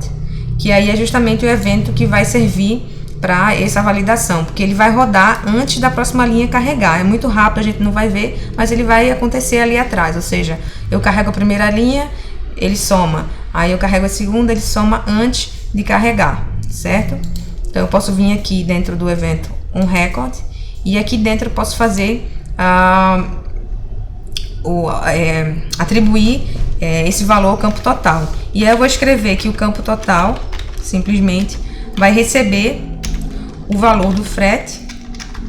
que aí é justamente o evento que vai servir para essa validação, porque ele vai rodar antes da próxima linha carregar. É muito rápido, a gente não vai ver, mas ele vai acontecer ali atrás, ou seja, eu carrego a primeira linha, ele soma, aí eu carrego a segunda, ele soma antes de carregar, certo? Então eu posso vir aqui dentro do evento onRecord, e aqui dentro eu posso fazer atribuir esse valor ao campo total, e aí eu vou escrever que o campo total simplesmente vai receber o valor do frete,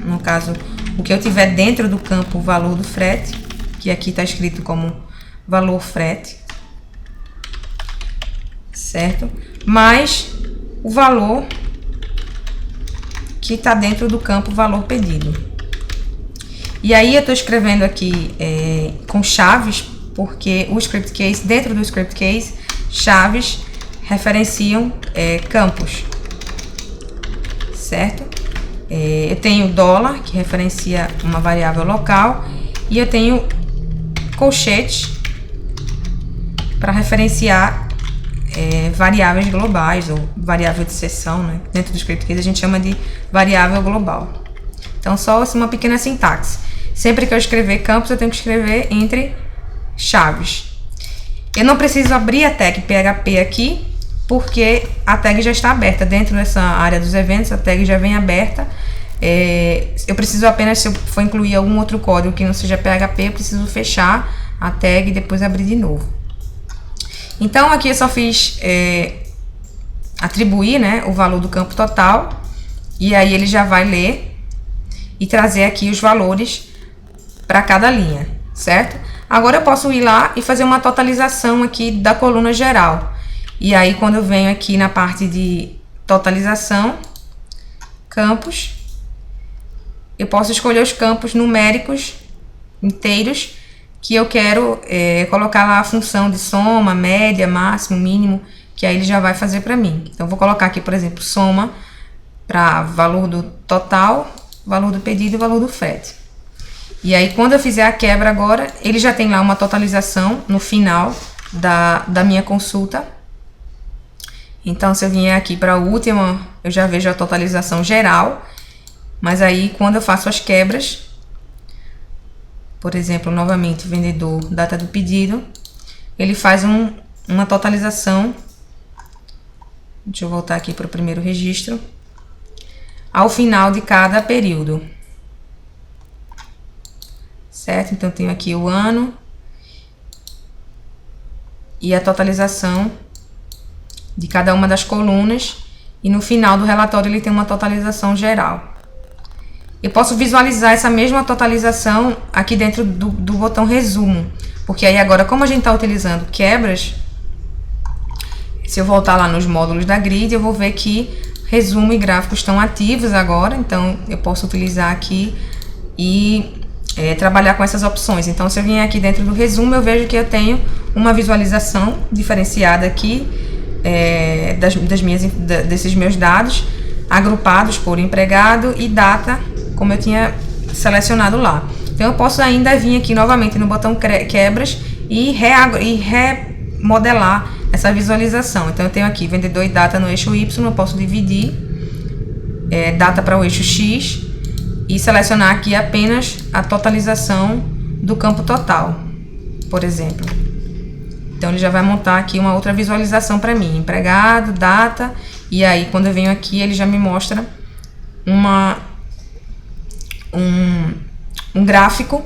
no caso, o que eu tiver dentro do campo, o valor do frete, que aqui está escrito como valor frete, certo? Mais o valor que está dentro do campo valor pedido. E aí eu estou escrevendo aqui com chaves, porque o script case, dentro do script case, chaves referenciam campos, certo? Eu tenho dólar, que referencia uma variável local, e eu tenho colchetes para referenciar variáveis globais ou variável de seção, né? Dentro do script case a gente chama de variável global. Então, só assim, uma pequena sintaxe. Sempre que eu escrever campos, eu tenho que escrever entre chaves. Eu não preciso abrir a tag PHP aqui, porque a tag já está aberta. Dentro dessa área dos eventos, a tag já vem aberta. Eu preciso apenas, se eu for incluir algum outro código que não seja PHP, eu preciso fechar a tag e depois abrir de novo. Então, aqui eu só fiz atribuir, né, o valor do campo total, e aí ele já vai ler e trazer aqui os valores para cada linha, certo? Agora eu posso ir lá e fazer uma totalização aqui da coluna geral. E aí, quando eu venho aqui na parte de totalização, campos, eu posso escolher os campos numéricos inteiros que eu quero colocar lá a função de soma, média, máximo, mínimo, que aí ele já vai fazer para mim. Então, eu vou colocar aqui, por exemplo, soma para valor do total, valor do pedido e valor do frete. E aí, quando eu fizer a quebra agora, ele já tem lá uma totalização no final da minha consulta. Então, se eu vier aqui para a última, eu já vejo a totalização geral. Mas aí, quando eu faço as quebras, por exemplo, novamente, vendedor, data do pedido, ele faz uma totalização. Deixa eu voltar aqui para o primeiro registro. Ao final de cada período. Certo? Então, eu tenho aqui o ano e a totalização de cada uma das colunas. E no final do relatório, ele tem uma totalização geral. Eu posso visualizar essa mesma totalização aqui dentro do botão resumo. Porque aí agora, como a gente está utilizando quebras, se eu voltar lá nos módulos da grid, eu vou ver que resumo e gráfico estão ativos agora. Então, eu posso utilizar aqui e trabalhar com essas opções. Então, se eu vier aqui dentro do resumo, eu vejo que eu tenho uma visualização diferenciada aqui desses meus dados, agrupados por empregado e data, como eu tinha selecionado lá. Então, eu posso ainda vir aqui novamente no botão quebras e remodelar essa visualização. Então, eu tenho aqui vendedor e data no eixo Y, eu posso dividir data para o eixo X e selecionar aqui apenas a totalização do campo total, por exemplo. Então, ele já vai montar aqui uma outra visualização para mim, empregado, data, e aí quando eu venho aqui, ele já me mostra um gráfico,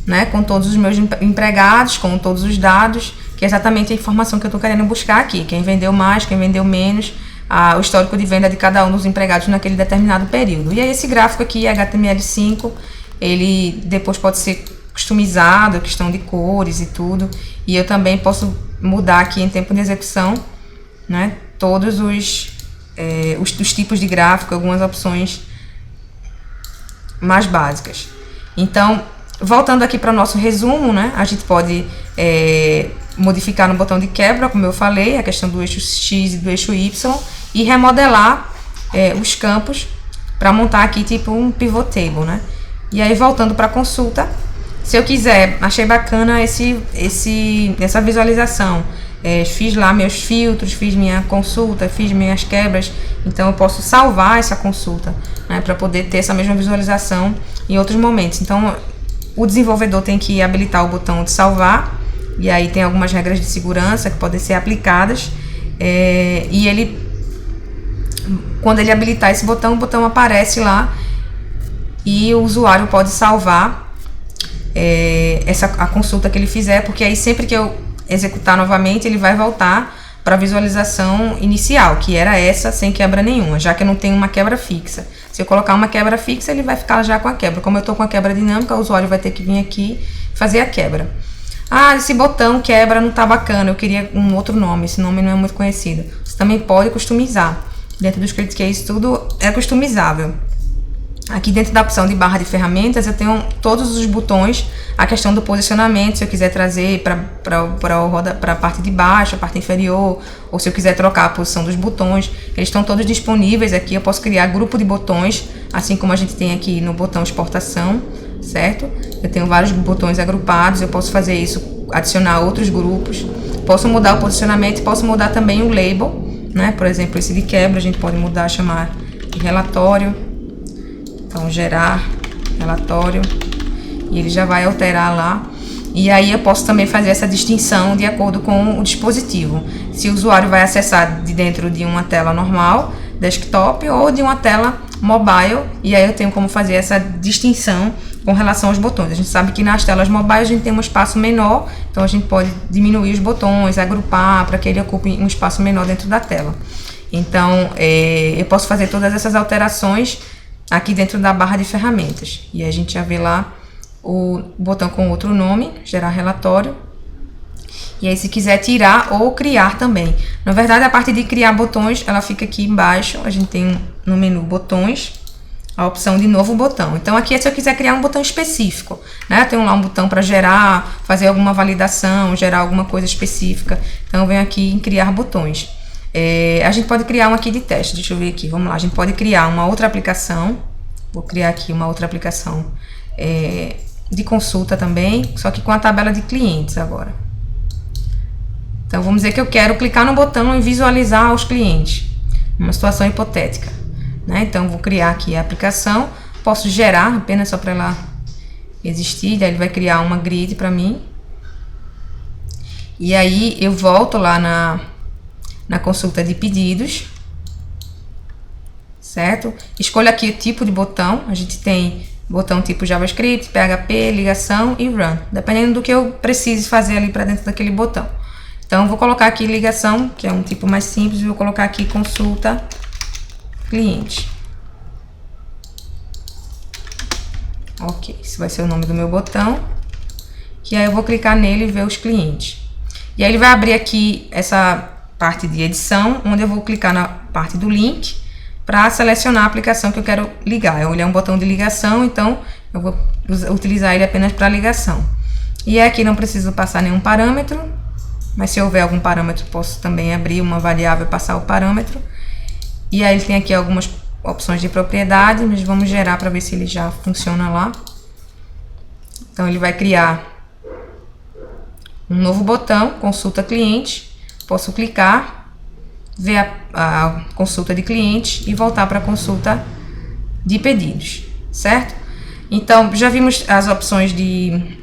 né, com todos os meus empregados, com todos os dados, que é exatamente a informação que eu estou querendo buscar aqui, quem vendeu mais, quem vendeu menos, o histórico de venda de cada um dos empregados naquele determinado período. E aí esse gráfico aqui, HTML5, ele depois pode ser customizado, questão de cores e tudo, e eu também posso mudar aqui em tempo de execução, né, todos os tipos de gráfico, algumas opções mais básicas. Então, voltando aqui para o nosso resumo, né, a gente pode modificar no botão de quebra, como eu falei, a questão do eixo X e do eixo Y, e remodelar os campos para montar aqui tipo um pivot table, né? E aí, voltando para a consulta, se eu quiser, achei bacana essa visualização, fiz lá meus filtros, fiz minha consulta, fiz minhas quebras, então eu posso salvar essa consulta, né, para poder ter essa mesma visualização em outros momentos. Então, o desenvolvedor tem que habilitar o botão de salvar, e aí tem algumas regras de segurança que podem ser aplicadas, e quando ele habilitar esse botão, o botão aparece lá e o usuário pode salvar a consulta que ele fizer, porque aí sempre que eu executar novamente, ele vai voltar para a visualização inicial, que era essa, sem quebra nenhuma, já que eu não tenho uma quebra fixa. Se eu colocar uma quebra fixa, ele vai ficar já com a quebra. Como eu estou com a quebra dinâmica, o usuário vai ter que vir aqui fazer a quebra. Esse botão quebra não está bacana, eu queria um outro nome, esse nome não é muito conhecido. Você também pode customizar. Dentro do script case, tudo é customizável. Aqui dentro da opção de barra de ferramentas, eu tenho todos os botões, a questão do posicionamento, se eu quiser trazer para a parte de baixo, a parte inferior, ou se eu quiser trocar a posição dos botões, eles estão todos disponíveis aqui. Eu posso criar grupo de botões, assim como a gente tem aqui no botão exportação, certo? Eu tenho vários botões agrupados, eu posso fazer isso, adicionar outros grupos, posso mudar o posicionamento, posso mudar também o label, né? Por exemplo, esse de quebra a gente pode mudar, chamar de relatório. Então, gerar relatório, e ele já vai alterar lá. E aí eu posso também fazer essa distinção de acordo com o dispositivo. Se o usuário vai acessar de dentro de uma tela normal, desktop, ou de uma tela mobile, e aí eu tenho como fazer essa distinção com relação aos botões. A gente sabe que nas telas mobile a gente tem um espaço menor, então a gente pode diminuir os botões, agrupar para que ele ocupe um espaço menor dentro da tela. Então, eu posso fazer todas essas alterações aqui dentro da barra de ferramentas. E a gente já vê lá o botão com outro nome, gerar relatório. E aí se quiser tirar ou criar também. Na verdade, a parte de criar botões, ela fica aqui embaixo. A gente tem no menu botões, a opção de novo botão. Então aqui é se eu quiser criar um botão específico, né? Eu tenho lá um botão para gerar, fazer alguma validação, gerar alguma coisa específica. Então eu venho aqui em criar botões. A gente pode criar um aqui de teste, deixa eu ver aqui, vamos lá, a gente pode criar uma outra aplicação, vou criar aqui uma outra aplicação de consulta também, só que com a tabela de clientes agora. Então vamos dizer que eu quero clicar no botão e visualizar os clientes, uma situação hipotética, né? Então vou criar aqui a aplicação, posso gerar apenas só para ela existir, daí ele vai criar uma grid para mim, e aí eu volto lá na consulta de pedidos, certo? Escolho aqui o tipo de botão, a gente tem botão tipo JavaScript, PHP, ligação e Run, dependendo do que eu precise fazer ali para dentro daquele botão. Então, vou colocar aqui ligação, que é um tipo mais simples, e vou colocar aqui consulta cliente. Ok, esse vai ser o nome do meu botão, que aí eu vou clicar nele e ver os clientes. E aí ele vai abrir aqui essa parte de edição, onde eu vou clicar na parte do link para selecionar a aplicação que eu quero ligar. Ele é um botão de ligação, então eu vou utilizar ele apenas para ligação. E aqui não preciso passar nenhum parâmetro, mas se houver algum parâmetro, posso também abrir uma variável e passar o parâmetro. E aí ele tem aqui algumas opções de propriedade, mas vamos gerar para ver se ele já funciona lá. Então ele vai criar um novo botão, consulta cliente. Posso clicar, ver a consulta de cliente e voltar para a consulta de pedidos, certo? Então, já vimos as opções de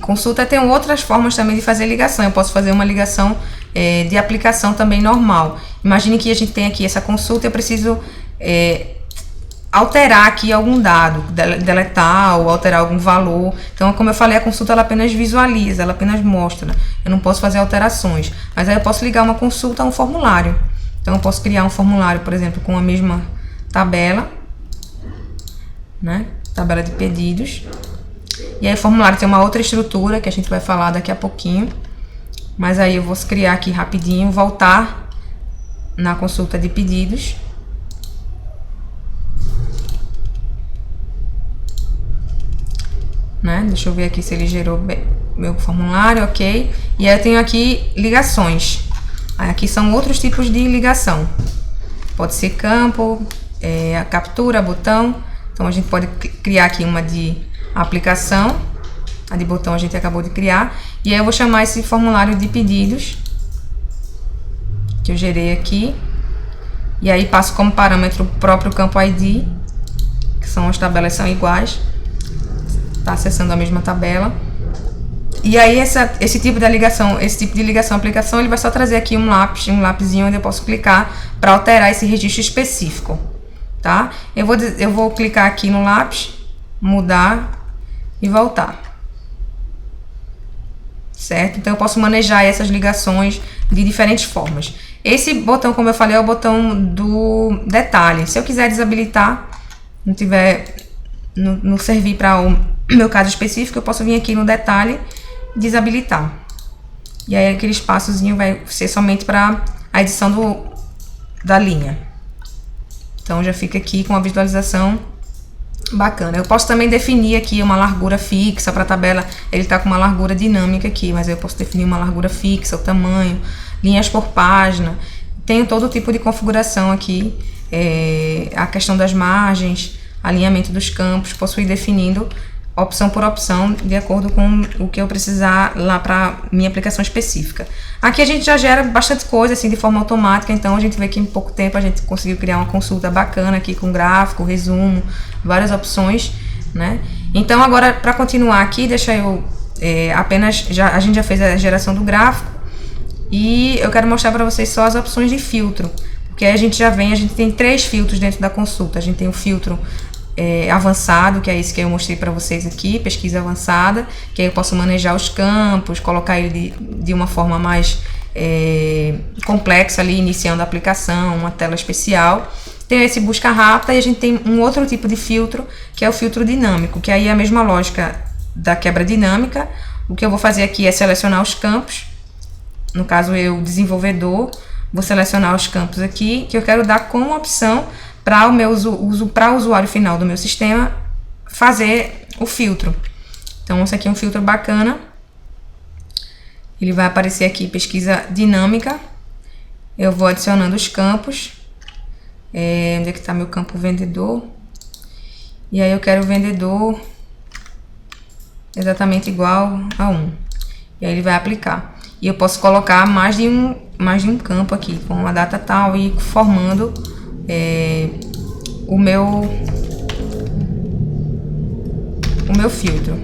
consulta. Tem outras formas também de fazer ligação. Eu posso fazer uma ligação de aplicação também normal. Imagine que a gente tem aqui essa consulta, eu preciso alterar aqui algum dado, deletar ou alterar algum valor. Então, como eu falei, a consulta ela apenas visualiza, ela apenas mostra. Eu não posso fazer alterações. Mas aí eu posso ligar uma consulta a um formulário. Então, eu posso criar um formulário, por exemplo, com a mesma tabela, né? Tabela de pedidos. E aí o formulário tem uma outra estrutura que a gente vai falar daqui a pouquinho. Mas aí eu vou criar aqui rapidinho, voltar na consulta de pedidos. Né? Deixa eu ver aqui se ele gerou meu formulário, ok. E aí eu tenho aqui ligações. Aí aqui são outros tipos de ligação. Pode ser campo, a captura, botão. Então a gente pode criar aqui uma de aplicação. A de botão a gente acabou de criar. E aí eu vou chamar esse formulário de pedidos que eu gerei aqui. E aí passo como parâmetro o próprio campo ID, que são as tabelas são iguais. Está acessando a mesma tabela. E aí esse tipo de ligação aplicação, ele vai só trazer aqui um lapisinho onde eu posso clicar para alterar esse registro específico, tá? Eu vou clicar aqui no lápis, mudar e voltar, certo? Então eu posso manejar essas ligações de diferentes formas. Esse botão, como eu falei, é o botão do detalhe. Se eu quiser desabilitar, não servir para o meu caso específico, eu posso vir aqui no detalhe e desabilitar. E aí aquele espaçozinho vai ser somente para a edição da linha. Então já fica aqui com a visualização Bacana. Eu posso também definir aqui uma largura fixa para a tabela. Ele está com uma largura dinâmica aqui, mas eu posso definir uma largura fixa, o tamanho, linhas por página. Tenho todo tipo de configuração aqui. A questão das margens, alinhamento dos campos. Posso ir definindo opção por opção, de acordo com o que eu precisar lá para minha aplicação específica. Aqui a gente já gera bastante coisa assim de forma automática, então a gente vê que em pouco tempo a gente conseguiu criar uma consulta bacana aqui com gráfico, resumo, várias opções, né? Então agora, para continuar aqui, deixa eu a gente já fez a geração do gráfico e eu quero mostrar para vocês só as opções de filtro, porque aí a gente tem 3 filtros dentro da consulta. A gente tem o filtro avançado, que é esse que eu mostrei para vocês aqui, pesquisa avançada, que aí eu posso manejar os campos, colocar ele de uma forma mais complexa ali, iniciando a aplicação, uma tela especial. Tem esse busca rápida e a gente tem um outro tipo de filtro, que é o filtro dinâmico, que aí é a mesma lógica da quebra dinâmica. O que eu vou fazer aqui é selecionar os campos, no caso eu, desenvolvedor, vou selecionar os campos aqui, que eu quero dar como opção para o meu para o usuário final do meu sistema fazer o filtro. Então, esse aqui é um filtro bacana. Ele vai aparecer aqui, pesquisa dinâmica. Eu vou adicionando os campos. Onde é que está meu campo vendedor? E aí eu quero o vendedor exatamente igual a 1. E aí ele vai aplicar. E eu posso colocar mais de um campo aqui, com uma data tal, e formando o meu filtro.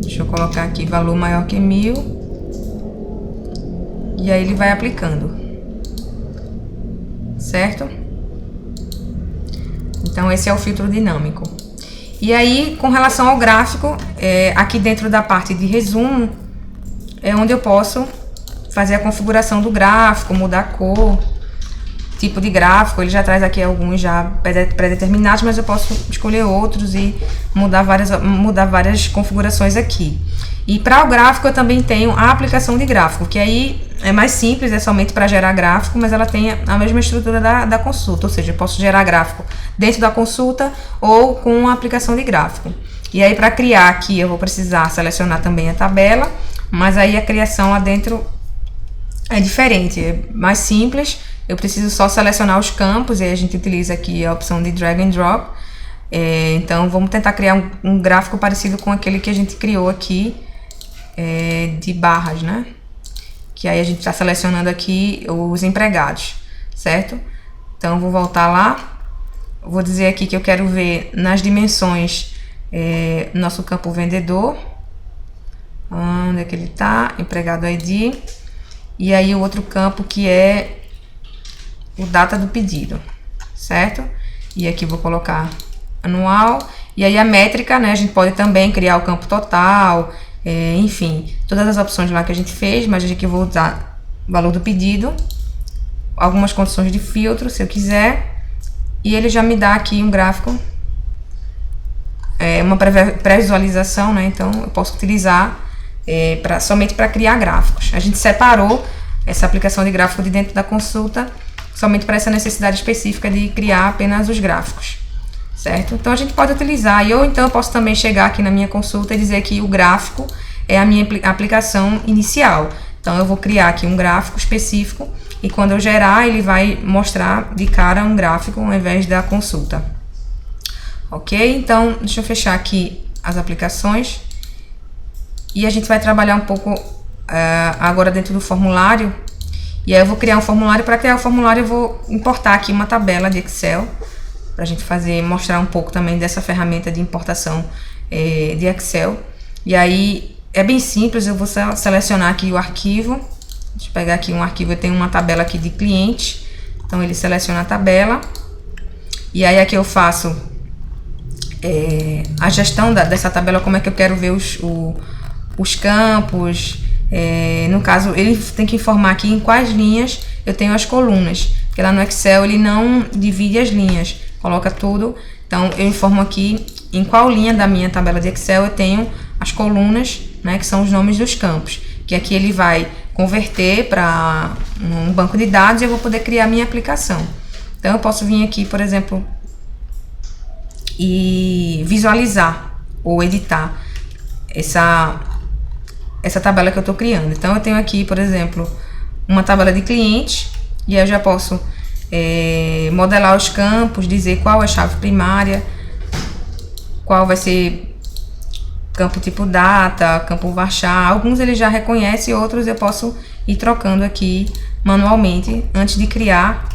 Deixa eu colocar aqui valor maior que 1000. E aí ele vai aplicando. Certo? Então esse é o filtro dinâmico. E aí, com relação ao gráfico, aqui dentro da parte de resumo, é onde eu posso fazer a configuração do gráfico, mudar a cor, tipo de gráfico. Ele já traz aqui alguns já pré-determinados, mas eu posso escolher outros e mudar várias configurações aqui. E para o gráfico eu também tenho a aplicação de gráfico, que aí é mais simples, é somente para gerar gráfico, mas ela tem a mesma estrutura da consulta, ou seja, eu posso gerar gráfico dentro da consulta ou com a aplicação de gráfico. E aí, para criar aqui, eu vou precisar selecionar também a tabela, mas aí a criação lá dentro é diferente, é mais simples. Eu preciso só selecionar os campos, e aí a gente utiliza aqui a opção de drag and drop. Então vamos tentar criar um gráfico parecido com aquele que a gente criou aqui, de barras, né? Que aí a gente está selecionando aqui os empregados, certo? Então eu vou voltar lá, vou dizer aqui que eu quero ver nas dimensões nosso campo vendedor. Onde é que ele está? Empregado ID. E aí o outro campo que é o data do pedido, certo? E aqui vou colocar anual. E aí a métrica, né? A gente pode também criar o campo total, enfim, todas as opções lá que a gente fez, mas aqui eu vou usar o valor do pedido, algumas condições de filtro, se eu quiser, e ele já me dá aqui um gráfico, uma pré-visualização, né? Então eu posso utilizar somente para criar gráficos. A gente separou essa aplicação de gráfico de dentro da consulta somente para essa necessidade específica de criar apenas os gráficos, certo? Então a gente pode utilizar, ou então eu posso também chegar aqui na minha consulta e dizer que o gráfico é a minha aplicação inicial. Então eu vou criar aqui um gráfico específico e quando eu gerar ele vai mostrar de cara um gráfico ao invés da consulta. Ok? Então deixa eu fechar aqui as aplicações e a gente vai trabalhar um pouco agora dentro do formulário. E aí eu vou criar um formulário. Para criar o formulário eu vou importar aqui uma tabela de Excel, para a gente mostrar um pouco também dessa ferramenta de importação de Excel. E aí é bem simples, eu vou selecionar aqui o arquivo. Deixa eu pegar aqui um arquivo, eu tenho uma tabela aqui de cliente. Então ele seleciona a tabela. E aí aqui eu faço a gestão dessa tabela, como é que eu quero ver os campos. No caso, ele tem que informar aqui em quais linhas eu tenho as colunas, porque lá no Excel ele não divide as linhas, coloca tudo. Então eu informo aqui em qual linha da minha tabela de Excel eu tenho as colunas, né, que são os nomes dos campos, que aqui ele vai converter para um banco de dados e eu vou poder criar minha aplicação. Então eu posso vir aqui, por exemplo, e visualizar ou editar essa tabela que eu estou criando. Então eu tenho aqui, por exemplo, uma tabela de cliente, e aí eu já posso modelar os campos, dizer qual é a chave primária, qual vai ser campo tipo data, campo varchar. Alguns ele já reconhece, outros eu posso ir trocando aqui manualmente antes de criar,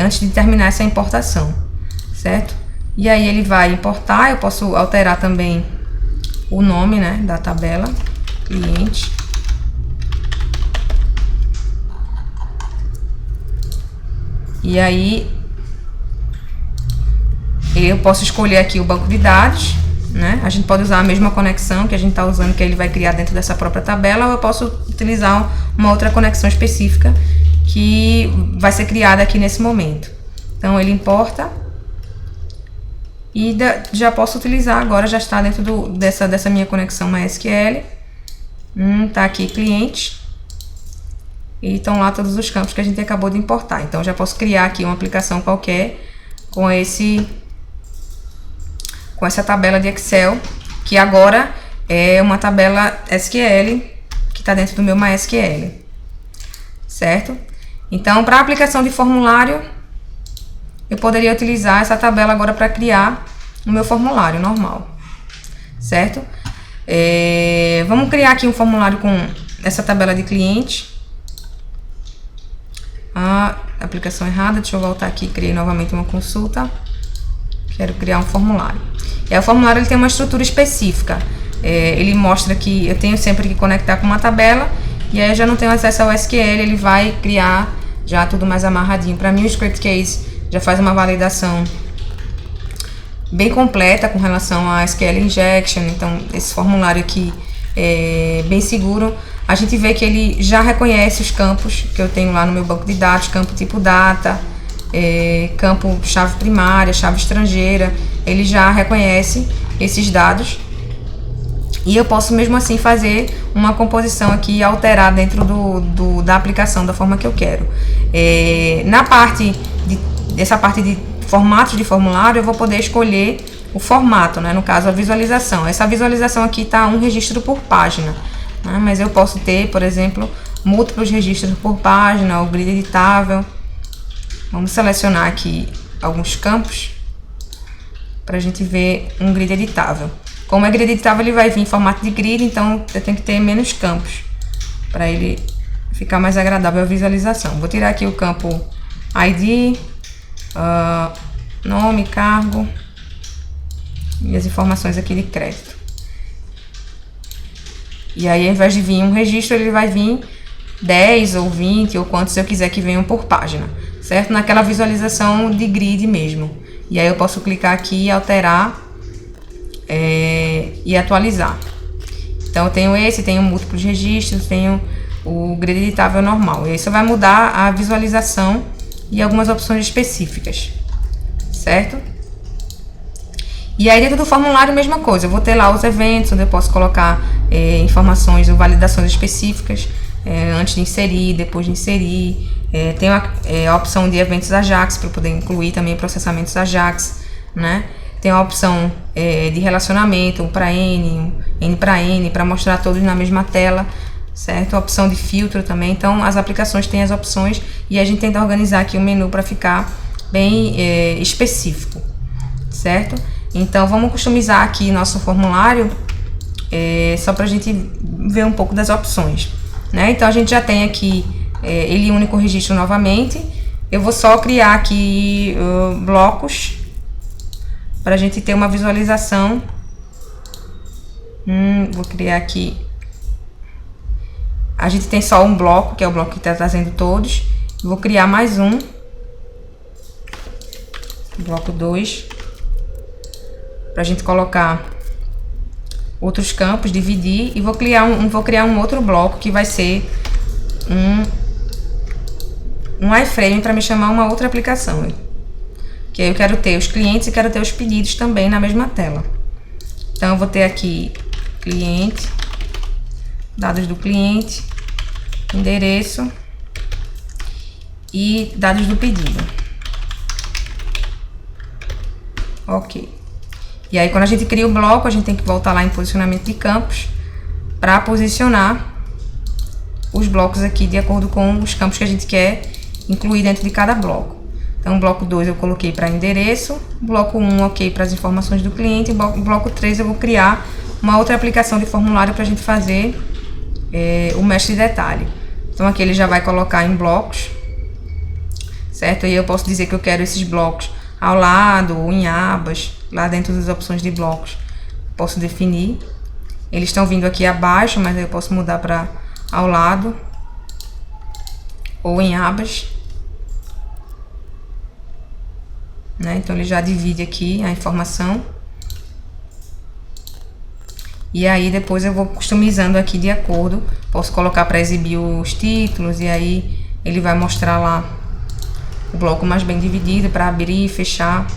antes de terminar essa importação, certo? E aí ele vai importar, eu posso alterar também o nome, né, da tabela, cliente. E aí eu posso escolher aqui o banco de dados, né? A gente pode usar a mesma conexão que a gente está usando, que ele vai criar dentro dessa própria tabela, ou eu posso utilizar uma outra conexão específica que vai ser criada aqui nesse momento. Então ele importa e já posso utilizar agora, já está dentro dessa minha conexão MySQL. Tá aqui cliente e estão lá todos os campos que a gente acabou de importar. Então já posso criar aqui uma aplicação qualquer com essa tabela de Excel, que agora é uma tabela SQL que está dentro do meu MySQL, certo? Então, para a aplicação de formulário, eu poderia utilizar essa tabela agora para criar o meu formulário normal, certo? Vamos criar aqui um formulário com essa tabela de cliente. Aplicação errada, deixa eu voltar aqui, criei novamente uma consulta. Quero criar um formulário. E aí, o formulário ele tem uma estrutura específica. Ele mostra que eu tenho sempre que conectar com uma tabela, e aí eu já não tenho acesso ao SQL, ele vai criar já tudo mais amarradinho. Para mim, o Script Case já faz uma validação bem completa com relação a SQL Injection. Então, esse formulário aqui é bem seguro. A gente vê que ele já reconhece os campos que eu tenho lá no meu banco de dados, campo tipo data, campo chave primária, chave estrangeira. Ele já reconhece esses dados e eu posso mesmo assim fazer uma composição aqui e alterar dentro da aplicação da forma que eu quero. Dessa parte de formatos de formulário, eu vou poder escolher o formato, né? No caso, a visualização. Essa visualização aqui está um registro por página, né? Mas eu posso ter, por exemplo, múltiplos registros por página, o grid editável. Vamos selecionar aqui alguns campos para a gente ver um grid editável. Como é grid editável, ele vai vir em formato de grid, então eu tenho que ter menos campos para ele ficar mais agradável a visualização. Vou tirar aqui o campo ID, nome, cargo e as informações aqui de crédito. E aí, ao invés de vir um registro, ele vai vir 10 ou 20 ou quantos eu quiser que venham por página, certo? Naquela visualização de grid mesmo. E aí eu posso clicar aqui e alterar e atualizar. Então eu tenho múltiplos registros, tenho o grid editável normal. E aí só vai mudar a visualização e algumas opções específicas, certo? E aí dentro do formulário, mesma coisa. Eu vou ter lá os eventos, onde eu posso colocar informações ou validações específicas antes de inserir, depois de inserir. Tem a opção de eventos Ajax para poder incluir também processamentos Ajax, né? Tem a opção de relacionamento, um para N, N para N, para mostrar todos na mesma tela, certo? A opção de filtro também. Então, as aplicações têm as opções e a gente tenta organizar aqui o menu para ficar bem específico, certo? Então, vamos customizar aqui nosso formulário só para a gente ver um pouco das opções, né? Então, a gente já tem aqui ele único registro novamente. Eu vou só criar aqui blocos para a gente ter uma visualização. Vou criar aqui. A gente tem só um bloco, que é o bloco que está trazendo todos. Vou criar mais um. Bloco 2. Para a gente colocar outros campos, dividir. E vou criar um outro bloco que vai ser um iframe para me chamar uma outra aplicação. Que aí eu quero ter os clientes e quero ter os pedidos também na mesma tela. Então eu vou ter aqui cliente, dados do cliente, endereço e dados do pedido. Ok. E aí, quando a gente cria o bloco, a gente tem que voltar lá em posicionamento de campos para posicionar os blocos aqui de acordo com os campos que a gente quer incluir dentro de cada bloco. Então, bloco 2 eu coloquei para endereço, bloco 1 ok para as informações do cliente, e bloco 3 eu vou criar uma outra aplicação de formulário para a gente fazer o mestre de detalhe. Então, aqui ele já vai colocar em blocos, certo? E eu posso dizer que eu quero esses blocos ao lado ou em abas, lá dentro das opções de blocos. Posso definir. Eles estão vindo aqui abaixo, mas eu posso mudar para ao lado ou em abas, né? Então ele já divide aqui a informação. E aí depois eu vou customizando aqui de acordo. Posso colocar para exibir os títulos e aí ele vai mostrar lá o bloco mais bem dividido para abrir e fechar,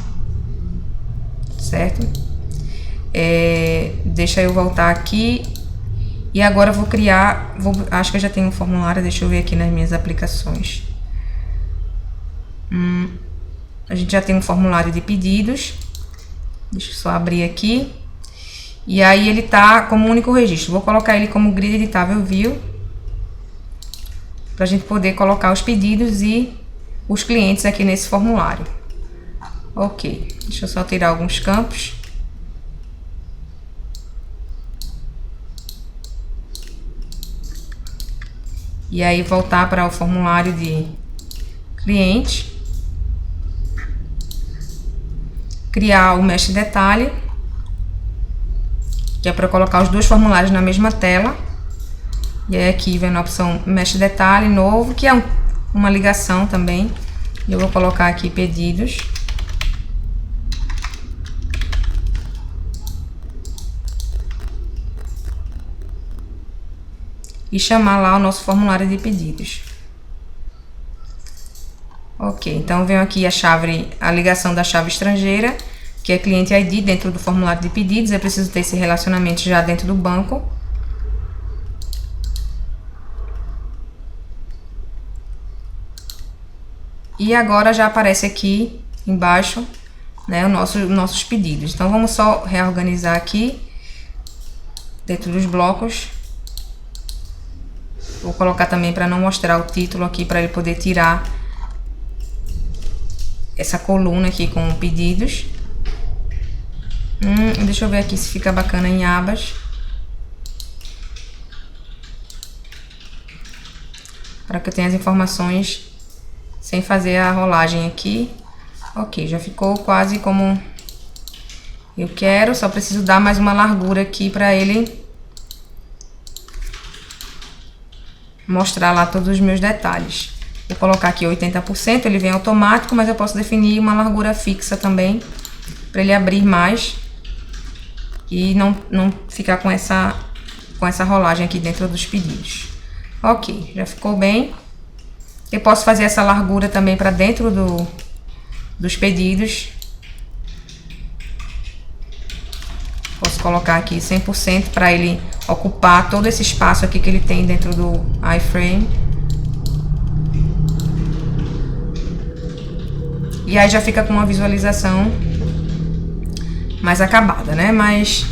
certo? Deixa eu voltar aqui. E agora eu vou criar, acho que eu já tenho um formulário, deixa eu ver aqui nas minhas aplicações. A gente já tem um formulário de pedidos. Deixa eu só abrir aqui. E aí ele tá como único registro. Vou colocar ele como grid editável view, pra gente poder colocar os pedidos e os clientes aqui nesse formulário. Ok, deixa eu só tirar alguns campos. E aí voltar para o formulário de cliente. Criar o mestre detalhe, que é para colocar os dois formulários na mesma tela. E aí aqui vem a opção mestre detalhe novo, que é uma ligação também. Eu vou colocar aqui pedidos. E chamar lá o nosso formulário de pedidos. Ok, então eu venho aqui a ligação da chave estrangeira, que é cliente ID dentro do formulário de pedidos. Eu preciso ter esse relacionamento já dentro do banco. E agora já aparece aqui embaixo, né, nossos pedidos. Então vamos só reorganizar aqui dentro dos blocos. Vou colocar também para não mostrar o título aqui, para ele poder tirar essa coluna aqui com pedidos. Deixa eu ver aqui se fica bacana em abas. Para que eu tenha as informações sem fazer a rolagem aqui. Ok, já ficou quase como eu quero. Só preciso dar mais uma largura aqui para ele mostrar lá todos os meus detalhes. Vou colocar aqui 80%, ele vem automático, mas eu posso definir uma largura fixa também, para ele abrir mais e não ficar com essa rolagem aqui dentro dos pedidos. Ok, já ficou bem. Eu posso fazer essa largura também para dentro dos pedidos. Posso colocar aqui 100% para ele ocupar todo esse espaço aqui que ele tem dentro do iframe. E aí já fica com uma visualização mais acabada, né? Mas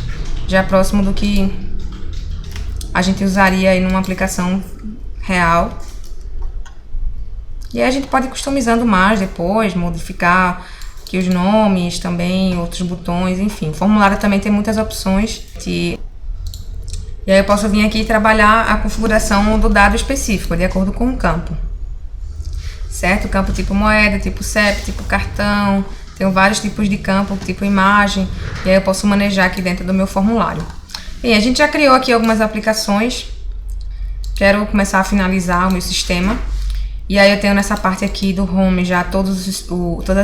já próximo do que a gente usaria aí numa aplicação real. E aí a gente pode ir customizando mais depois, modificar aqui os nomes também, outros botões, enfim. O formulário também tem muitas opções. E aí eu posso vir aqui e trabalhar a configuração do dado específico, de acordo com o campo. Certo? Campo tipo moeda, tipo CEP, tipo cartão. Tenho vários tipos de campo, tipo imagem. E aí eu posso manejar aqui dentro do meu formulário. Bem, a gente já criou aqui algumas aplicações. Quero começar a finalizar o meu sistema. E aí eu tenho nessa parte aqui do Home já todas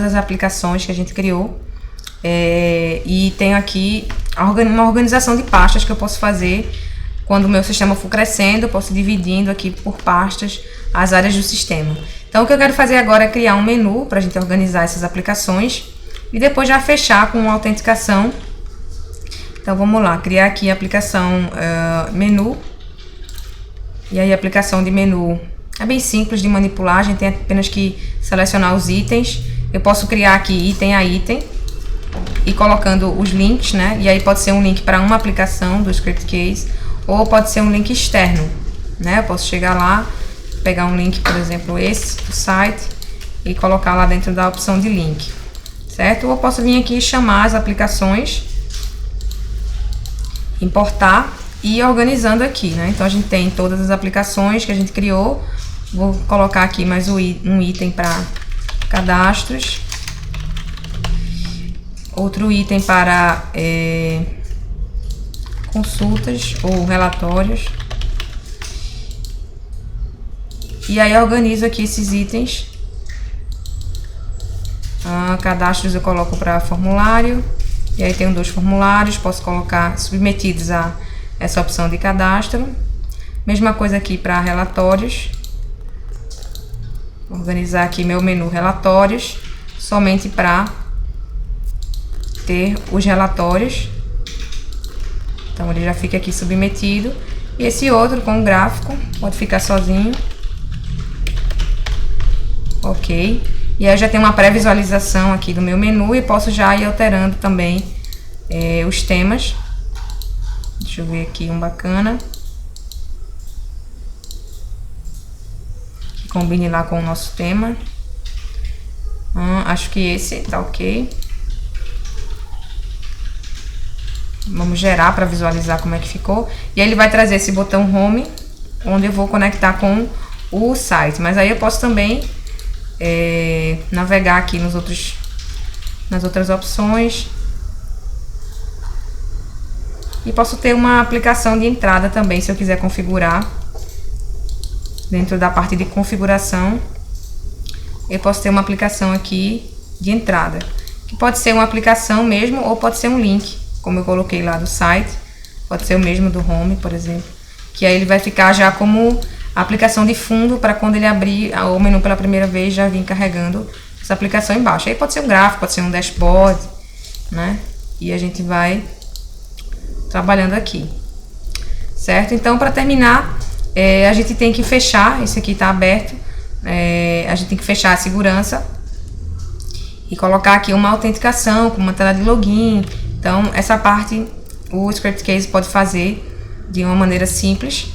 as aplicações que a gente criou. E tenho aqui uma organização de pastas que eu posso fazer. Quando o meu sistema for crescendo, eu posso ir dividindo aqui por pastas as áreas do sistema. Então o que eu quero fazer agora é criar um menu para a gente organizar essas aplicações. E depois já fechar com autenticação. Então vamos lá, criar aqui a aplicação menu. E aí a aplicação de menu é bem simples de manipular, a gente tem apenas que selecionar os itens. Eu posso criar aqui item a item. ir colocando os links, né? E aí pode ser um link para uma aplicação do Script Case ou pode ser um link externo, né? Eu posso chegar lá, pegar um link, por exemplo, esse do site e colocar lá dentro da opção de link, certo? Ou eu posso vir aqui e chamar as aplicações, importar e ir organizando aqui, né? Então a gente tem todas as aplicações que a gente criou. Vou colocar aqui mais um item para cadastros, outro item para consultas ou relatórios. E aí eu organizo aqui esses itens. Cadastros eu coloco para formulário. E aí tenho 2 formulários, posso colocar submetidos a essa opção de cadastro. Mesma coisa aqui para relatórios. Vou organizar aqui meu menu relatórios, somente para ter os relatórios. Então ele já fica aqui submetido. E esse outro com o gráfico pode ficar sozinho. Ok. E aí eu já tenho uma pré-visualização aqui do meu menu e posso já ir alterando também os temas. Deixa eu ver aqui um bacana. Que combine lá com o nosso tema. Acho que esse tá ok. Vamos gerar para visualizar como é que ficou. E aí ele vai trazer esse botão Home, onde eu vou conectar com o site. Mas aí eu posso também navegar aqui nas outras opções. E posso ter uma aplicação de entrada também, se eu quiser configurar. Dentro da parte de configuração, eu posso ter uma aplicação aqui de entrada. Que pode ser uma aplicação mesmo, ou pode ser um link, como eu coloquei lá do site. Pode ser o mesmo do Home, por exemplo. Que aí ele vai ficar já como a aplicação de fundo, para quando ele abrir o menu pela primeira vez, já vir carregando essa aplicação embaixo. Aí pode ser um gráfico, pode ser um dashboard, né? E a gente vai trabalhando aqui, certo? Então, para terminar, a gente tem que fechar, esse aqui está aberto, a gente tem que fechar a segurança e colocar aqui uma autenticação com uma tela de login. Então, essa parte o Script Case pode fazer de uma maneira simples.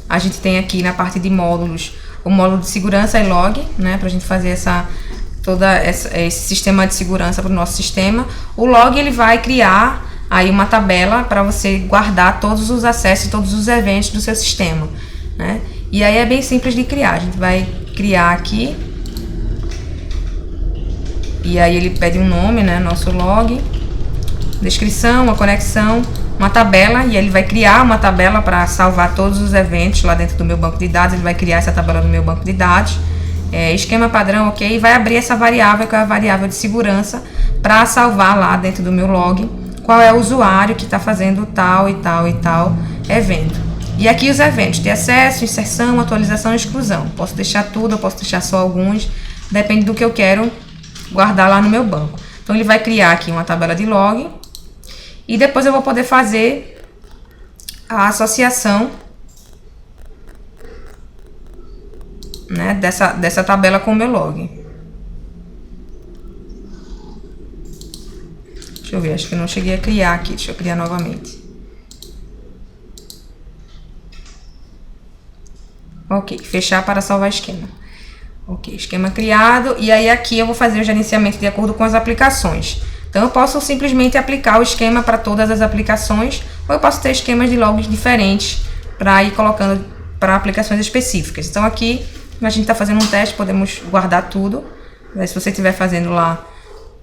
A gente tem aqui na parte de módulos o módulo de segurança e log, né, para a gente fazer esse sistema de segurança para o nosso sistema. O log ele vai criar aí uma tabela para você guardar todos os acessos, todos os eventos do seu sistema, né? E aí é bem simples de criar. A gente vai criar aqui. E aí ele pede um nome, né? Nosso log, descrição, uma conexão, uma tabela. E ele vai criar uma tabela para salvar todos os eventos lá dentro do meu banco de dados. Ele vai criar essa tabela no meu banco de dados. Esquema padrão, ok? E vai abrir essa variável, que é a variável de segurança, para salvar lá dentro do meu log qual é o usuário que está fazendo tal e tal e tal evento. E aqui os eventos de acesso, inserção, atualização e exclusão. Posso deixar tudo, eu posso deixar só alguns, depende do que eu quero guardar lá no meu banco. Então ele vai criar aqui uma tabela de log e depois eu vou poder fazer a associação, né, dessa tabela com o meu log. Deixa eu ver, acho que eu não cheguei a criar aqui. Deixa eu criar novamente. Ok, fechar para salvar esquema. Ok, esquema criado. E aí aqui eu vou fazer o gerenciamento de acordo com as aplicações. Então eu posso simplesmente aplicar o esquema para todas as aplicações, ou eu posso ter esquemas de logs diferentes para ir colocando para aplicações específicas. Então aqui a gente está fazendo um teste, podemos guardar tudo. Mas se você estiver fazendo lá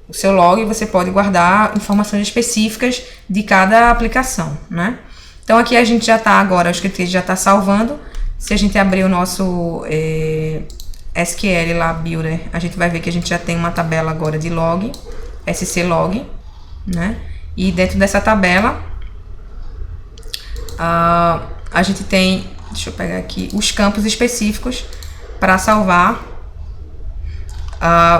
o seu log, você pode guardar informações específicas de cada aplicação, né? Então aqui a gente já está agora, o script já está salvando. Se a gente abrir o nosso SQL lá, Builder, a gente vai ver que a gente já tem uma tabela agora de log, SC log, né? E dentro dessa tabela, a gente tem, deixa eu pegar aqui, os campos específicos para salvar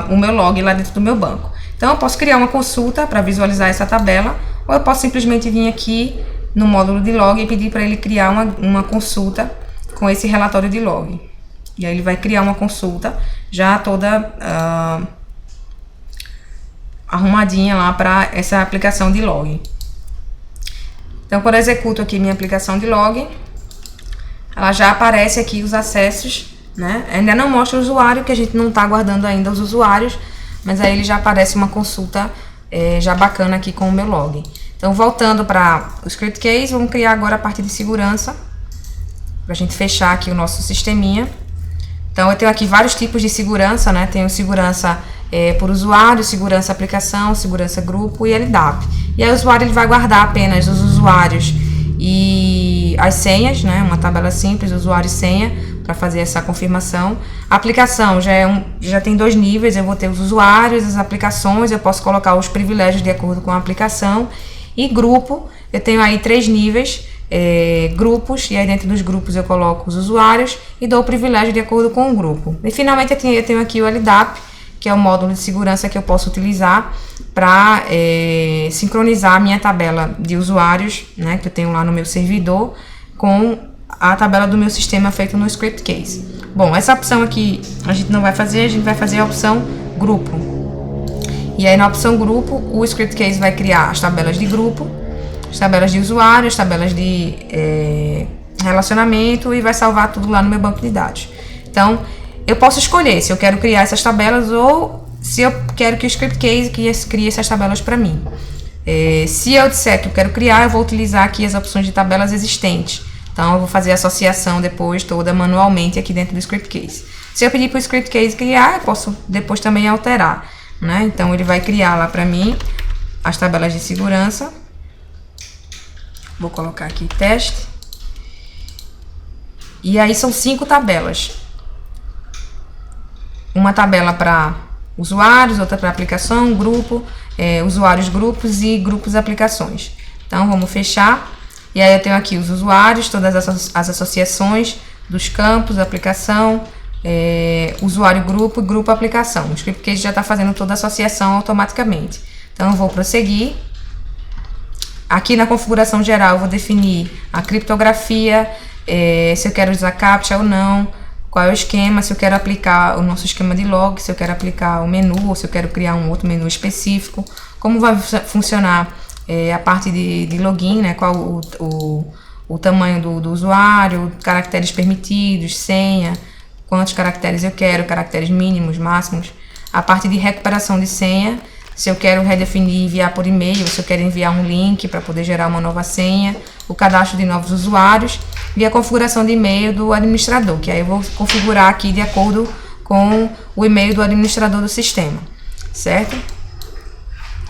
o meu log lá dentro do meu banco. Então, eu posso criar uma consulta para visualizar essa tabela, ou eu posso simplesmente vir aqui no módulo de log e pedir para ele criar uma consulta com esse relatório de log. E aí ele vai criar uma consulta já toda arrumadinha lá para essa aplicação de log. Então, quando eu executo aqui minha aplicação de log, ela já aparece aqui os acessos, né? Ainda não mostra o usuário, que a gente não está guardando ainda os usuários, mas aí ele já aparece uma consulta já bacana aqui com o meu log. Então, voltando para o script case, vamos criar agora a parte de segurança, para a gente fechar aqui o nosso sisteminha. Então, eu tenho aqui vários tipos de segurança, né? Tenho segurança por usuário, segurança aplicação, segurança grupo e LDAP. E aí o usuário ele vai guardar apenas os usuários e as senhas, né? Uma tabela simples, usuário e senha, para fazer essa confirmação. A aplicação já tem 2 níveis, eu vou ter os usuários, as aplicações, eu posso colocar os privilégios de acordo com a aplicação. E grupo, eu tenho aí 3 níveis, grupos, e aí dentro dos grupos eu coloco os usuários e dou o privilégio de acordo com o grupo. E finalmente eu tenho aqui o LDAP, que é o módulo de segurança que eu posso utilizar para sincronizar a minha tabela de usuários, né, que eu tenho lá no meu servidor, com a tabela do meu sistema feito no script case. Bom, essa opção aqui a gente não vai fazer, a gente vai fazer a opção grupo. E aí na opção grupo, o script case vai criar as tabelas de grupo, as tabelas de usuário, as tabelas de relacionamento e vai salvar tudo lá no meu banco de dados. Então, eu posso escolher se eu quero criar essas tabelas ou se eu quero que o script case crie essas tabelas para mim. Se eu disser que eu quero criar, eu vou utilizar aqui as opções de tabelas existentes. Então, eu vou fazer a associação depois toda manualmente aqui dentro do script case. Se eu pedir para o script case criar, eu posso depois também alterar, né? Então, ele vai criar lá para mim as tabelas de segurança. Vou colocar aqui teste. E aí são 5 tabelas. Uma tabela para usuários, outra para aplicação, grupo, usuários, grupos e grupos aplicações. Então, vamos fechar. E aí eu tenho aqui os usuários, todas as associações dos campos, aplicação, usuário, grupo e grupo, aplicação. O script case já está fazendo toda a associação automaticamente. Então, eu vou prosseguir. Aqui na configuração geral, eu vou definir a criptografia, se eu quero usar CAPTCHA ou não, qual é o esquema, se eu quero aplicar o nosso esquema de log, se eu quero aplicar o menu ou se eu quero criar um outro menu específico, como vai funcionar a parte de login, né, qual o tamanho do usuário, caracteres permitidos, senha, quantos caracteres eu quero, caracteres mínimos, máximos, a parte de recuperação de senha, se eu quero redefinir e enviar por e-mail, se eu quero enviar um link para poder gerar uma nova senha, o cadastro de novos usuários e a configuração de e-mail do administrador, que aí eu vou configurar aqui de acordo com o e-mail do administrador do sistema, certo?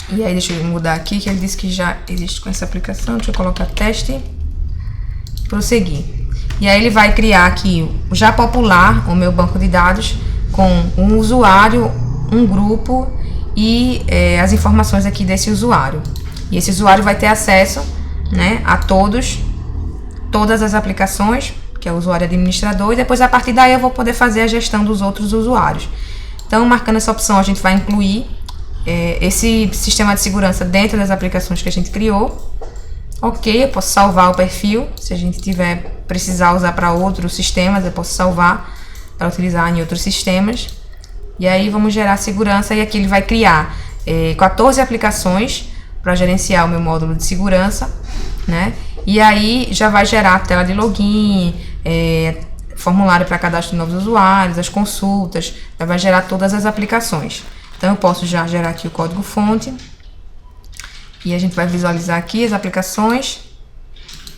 E aí deixa eu mudar aqui, que ele disse que já existe com essa aplicação, deixa eu colocar teste, prosseguir. E aí ele vai criar aqui, já popular, o meu banco de dados com um usuário, um grupo e as informações aqui desse usuário. E esse usuário vai ter acesso, né, a todas as aplicações, que é o usuário administrador, e depois a partir daí eu vou poder fazer a gestão dos outros usuários. Então, marcando essa opção, a gente vai incluir esse sistema de segurança dentro das aplicações que a gente criou. Ok, eu posso salvar o perfil, se a gente precisar usar para outros sistemas, eu posso salvar para utilizar em outros sistemas. E aí vamos gerar segurança e aqui ele vai criar 14 aplicações para gerenciar o meu módulo de segurança, né? E aí já vai gerar a tela de login, formulário para cadastro de novos usuários, as consultas, já vai gerar todas as aplicações. Então eu posso já gerar aqui o código fonte e a gente vai visualizar aqui as aplicações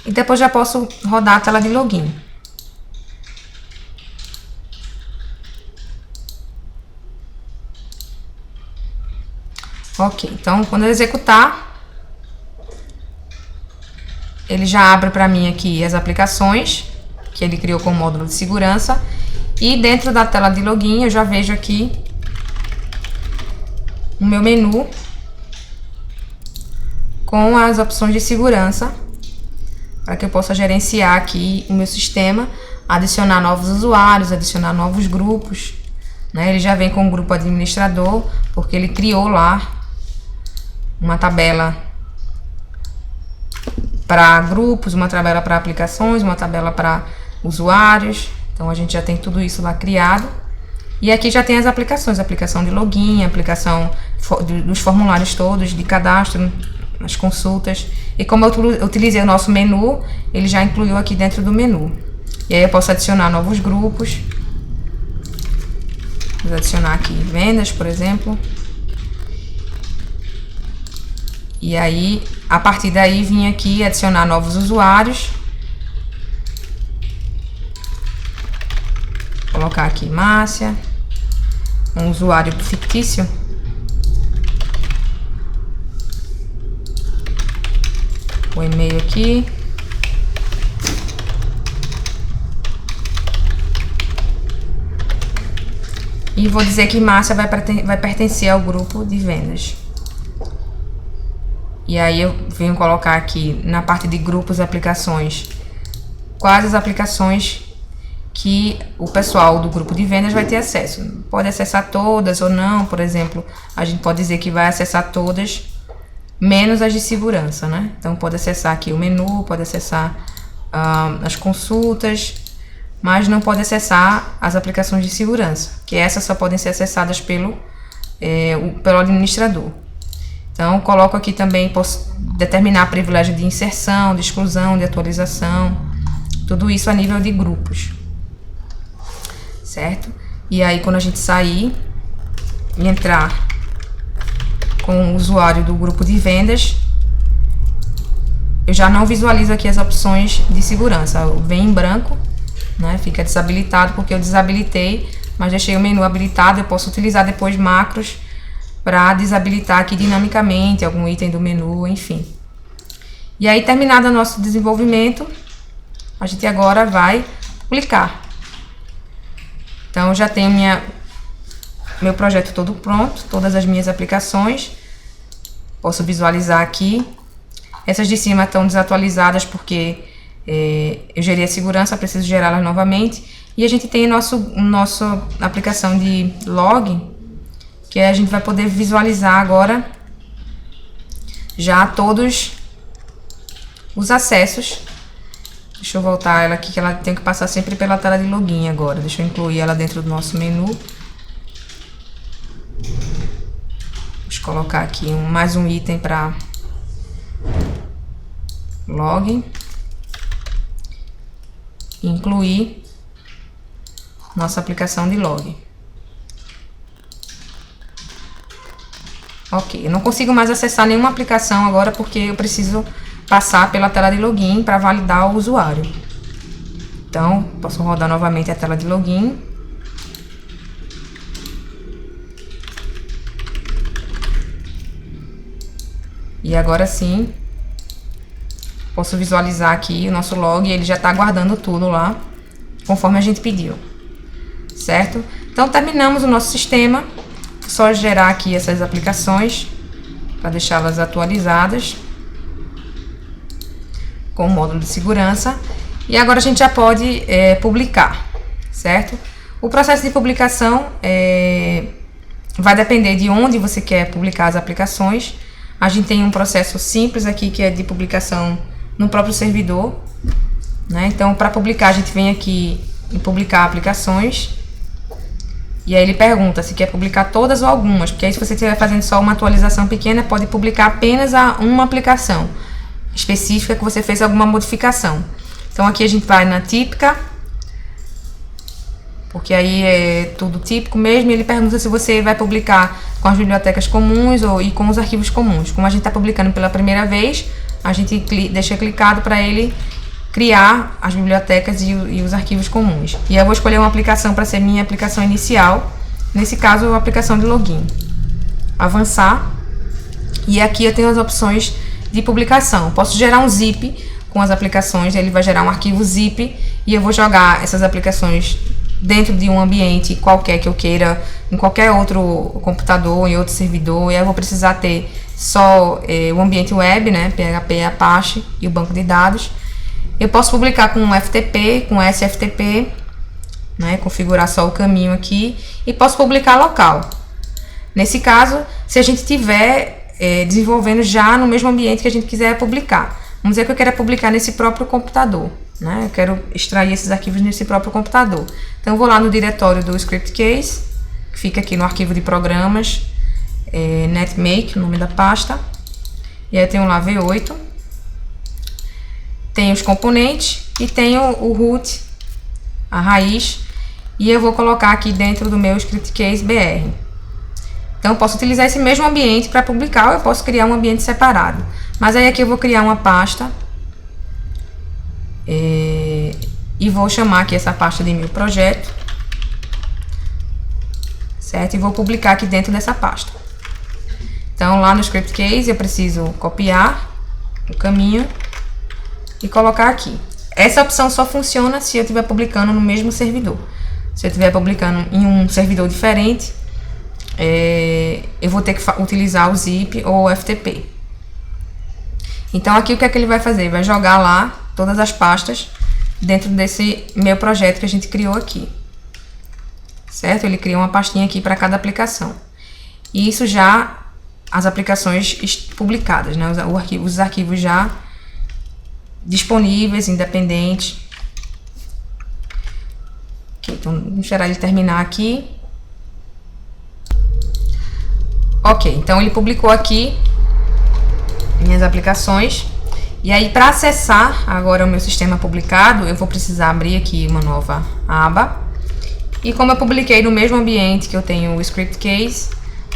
e depois já posso rodar a tela de login. Ok, então quando eu executar, ele já abre para mim aqui as aplicações que ele criou com o módulo de segurança e dentro da tela de login eu já vejo aqui o meu menu com as opções de segurança para que eu possa gerenciar aqui o meu sistema, adicionar novos usuários, adicionar novos grupos, né? Ele já vem com o grupo administrador porque ele criou lá uma tabela para grupos, uma tabela para aplicações, uma tabela para usuários. Então a gente já tem tudo isso lá criado. E aqui já tem as aplicações, aplicação de login, aplicação dos formulários todos de cadastro, as consultas. E como eu utilizei o nosso menu, ele já incluiu aqui dentro do menu. E aí eu posso adicionar novos grupos. Vou adicionar aqui vendas, por exemplo. E aí, a partir daí, vim aqui adicionar novos usuários. Vou colocar aqui Márcia, um usuário fictício. O e-mail aqui. E vou dizer que Márcia vai pertencer ao grupo de vendas. E aí eu venho colocar aqui na parte de grupos e aplicações quais as aplicações que o pessoal do grupo de vendas vai ter acesso. Pode acessar todas ou não, por exemplo, a gente pode dizer que vai acessar todas, menos as de segurança, né? Então pode acessar aqui o menu, pode acessar as consultas, mas não pode acessar as aplicações de segurança, que essas só podem ser acessadas pelo administrador. Então, coloco aqui também, posso determinar privilégio de inserção, de exclusão, de atualização, tudo isso a nível de grupos, certo? E aí, quando a gente sair e entrar com o usuário do grupo de vendas, eu já não visualizo aqui as opções de segurança, vem em branco, né? Fica desabilitado porque eu desabilitei, mas deixei o menu habilitado. Eu posso utilizar depois macros para desabilitar aqui dinamicamente algum item do menu, enfim. E aí, terminado o nosso desenvolvimento, a gente agora vai publicar. Então, eu já tenho meu projeto todo pronto, todas as minhas aplicações. Posso visualizar aqui. Essas de cima estão desatualizadas porque eu gerei a segurança, preciso gerá-las novamente. E a gente tem nossa aplicação de log, que a gente vai poder visualizar agora já todos os acessos. Deixa eu voltar ela aqui, que ela tem que passar sempre pela tela de login agora. Deixa eu incluir ela dentro do nosso menu. Vamos colocar aqui mais um item para login. Incluir nossa aplicação de log. Ok, eu não consigo mais acessar nenhuma aplicação agora porque eu preciso passar pela tela de login para validar o usuário. Então, posso rodar novamente a tela de login. E agora sim, posso visualizar aqui o nosso log, ele já está guardando tudo lá, conforme a gente pediu, certo? Então, terminamos o nosso sistema. Só gerar aqui essas aplicações para deixá-las atualizadas com o módulo de segurança. E agora a gente já pode publicar, certo? O processo de publicação vai depender de onde você quer publicar as aplicações. A gente tem um processo simples aqui que é de publicação no próprio servidor, né? Então, para publicar, a gente vem aqui em publicar aplicações. E aí ele pergunta se quer publicar todas ou algumas, porque aí se você estiver fazendo só uma atualização pequena, pode publicar apenas uma aplicação específica que você fez alguma modificação. Então aqui a gente vai na típica, porque aí é tudo típico mesmo, e ele pergunta se você vai publicar com as bibliotecas comuns e com os arquivos comuns. Como a gente está publicando pela primeira vez, a gente deixa clicado para ele criar as bibliotecas e os arquivos comuns. E eu vou escolher uma aplicação para ser minha aplicação inicial, nesse caso a aplicação de login. Avançar, e aqui eu tenho as opções de publicação. Posso gerar um zip com as aplicações, ele vai gerar um arquivo zip e eu vou jogar essas aplicações dentro de um ambiente qualquer que eu queira, em qualquer outro computador, em outro servidor, e aí eu vou precisar ter só o ambiente web, né, PHP, Apache e o banco de dados. Eu posso publicar com FTP, com SFTP, né, configurar só o caminho aqui, e posso publicar local. Nesse caso, se a gente estiver desenvolvendo já no mesmo ambiente que a gente quiser publicar. Vamos dizer que eu quero publicar nesse próprio computador, né? Eu quero extrair esses arquivos nesse próprio computador. Então, eu vou lá no diretório do Script Case, que fica aqui no arquivo de programas, netmake, o nome da pasta. E aí eu tenho lá V8. Tenho os componentes e tenho o root, a raiz. E eu vou colocar aqui dentro do meu script case BR. Então eu posso utilizar esse mesmo ambiente para publicar, ou eu posso criar um ambiente separado. Mas aí aqui eu vou criar uma pasta. E vou chamar aqui essa pasta de meu projeto. Certo? E vou publicar aqui dentro dessa pasta. Então lá no script case eu preciso copiar o caminho e colocar aqui. Essa opção só funciona se eu estiver publicando no mesmo servidor. Se eu estiver publicando em um servidor diferente, eu vou ter que utilizar o zip ou o FTP. Então aqui o que é que ele vai fazer? Ele vai jogar lá todas as pastas dentro desse meu projeto que a gente criou aqui. Certo? Ele cria uma pastinha aqui para cada aplicação. E isso já, as aplicações publicadas, né? Os arquivos já disponíveis, independentes. Ok, então vamos esperar ele terminar aqui. Ok, então ele publicou aqui minhas aplicações. E aí, para acessar agora o meu sistema publicado, eu vou precisar abrir aqui uma nova aba. E como eu publiquei no mesmo ambiente que eu tenho o script case,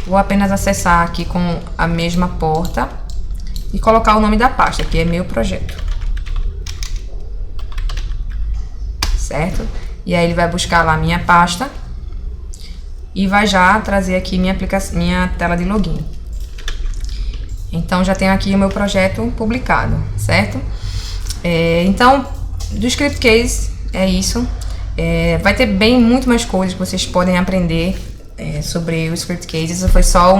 vou apenas acessar aqui com a mesma porta e colocar o nome da pasta, que é meu projeto. Certo? E aí ele vai buscar lá minha pasta e vai já trazer aqui minha tela de login. Então já tenho aqui o meu projeto publicado, certo? Então, do script case é isso. Vai ter muito mais coisas que vocês podem aprender sobre o script case. Isso foi só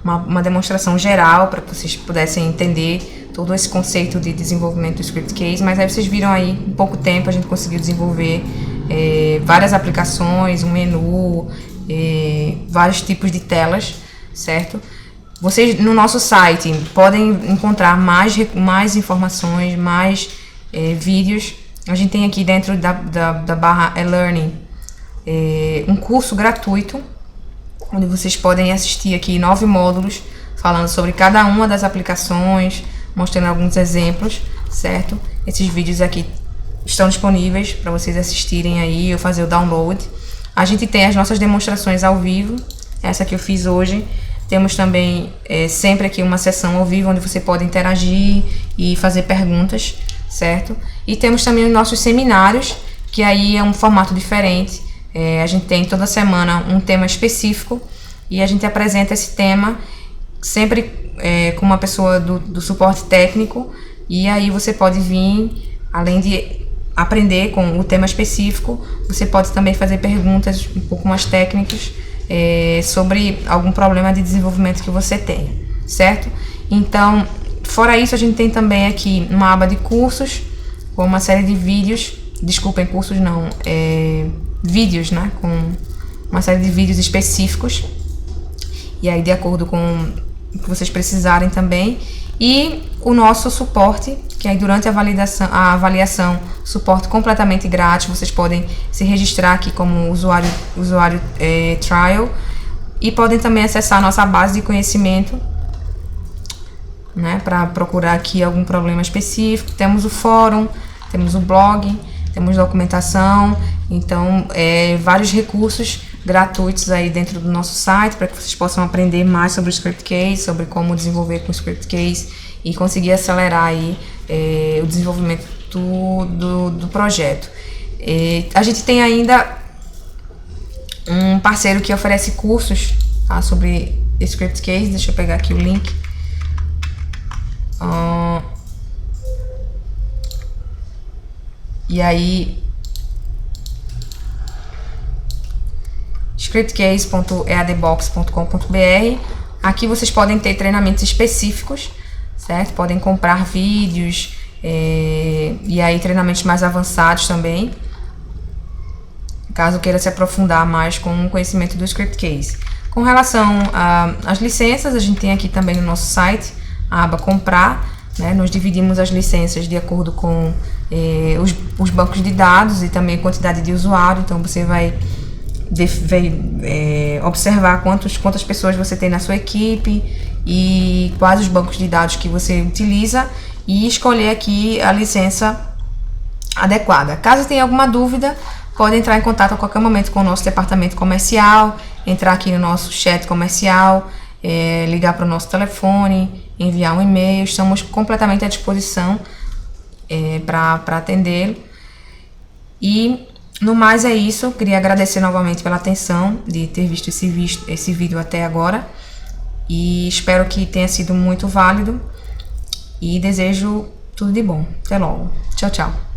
uma demonstração geral para que vocês pudessem entender todo esse conceito de desenvolvimento do script case. Mas aí vocês viram aí, em pouco tempo a gente conseguiu desenvolver várias aplicações, um menu, vários tipos de telas, certo? Vocês no nosso site podem encontrar mais informações, mais vídeos. A gente tem aqui dentro da barra e-learning um curso gratuito, onde vocês podem assistir aqui 9 módulos, falando sobre cada uma das aplicações, mostrando alguns exemplos, certo? Esses vídeos aqui estão disponíveis para vocês assistirem aí ou fazer o download. A gente tem as nossas demonstrações ao vivo, essa que eu fiz hoje. Temos também sempre aqui uma sessão ao vivo, onde você pode interagir e fazer perguntas, certo? E temos também os nossos seminários, que aí é um formato diferente. A gente tem toda semana um tema específico e a gente apresenta esse tema sempre com uma pessoa do suporte técnico, e aí você pode vir, além de aprender com o tema específico, você pode também fazer perguntas um pouco mais técnicas sobre algum problema de desenvolvimento que você tenha, certo? Então, fora isso, a gente tem também aqui uma aba de cursos, com uma série de vídeos, desculpem, cursos não, vídeos, né, com uma série de vídeos específicos, e aí de acordo com o que vocês precisarem também, e o nosso suporte, que aí durante a avaliação, suporte completamente grátis. Vocês podem se registrar aqui como usuário trial, e podem também acessar a nossa base de conhecimento, né, para procurar aqui algum problema específico. Temos o fórum, temos o blog, temos documentação, então vários recursos gratuitos aí dentro do nosso site, para que vocês possam aprender mais sobre o script case, sobre como desenvolver com o script case e conseguir acelerar aí o desenvolvimento do projeto. A gente tem ainda um parceiro que oferece cursos, tá, sobre script case. Deixa eu pegar aqui o link. E aí, scriptcase.eadbox.com.br. Aqui vocês podem ter treinamentos específicos, certo? Podem comprar vídeos e aí treinamentos mais avançados também, caso queira se aprofundar mais com o conhecimento do script case. Com relação às licenças, a gente tem aqui também no nosso site a aba comprar, né? Nós dividimos as licenças de acordo com os bancos de dados e também a quantidade de usuário. Então você vai observar quantas pessoas você tem na sua equipe e quais os bancos de dados que você utiliza e escolher aqui a licença adequada. Caso tenha alguma dúvida, pode entrar em contato a qualquer momento com o nosso departamento comercial, entrar aqui no nosso chat comercial, ligar para o nosso telefone, enviar um e-mail. Estamos completamente à disposição para atender. E no mais é isso. Queria agradecer novamente pela atenção de ter visto esse vídeo até agora e espero que tenha sido muito válido e desejo tudo de bom. Até logo. Tchau, tchau.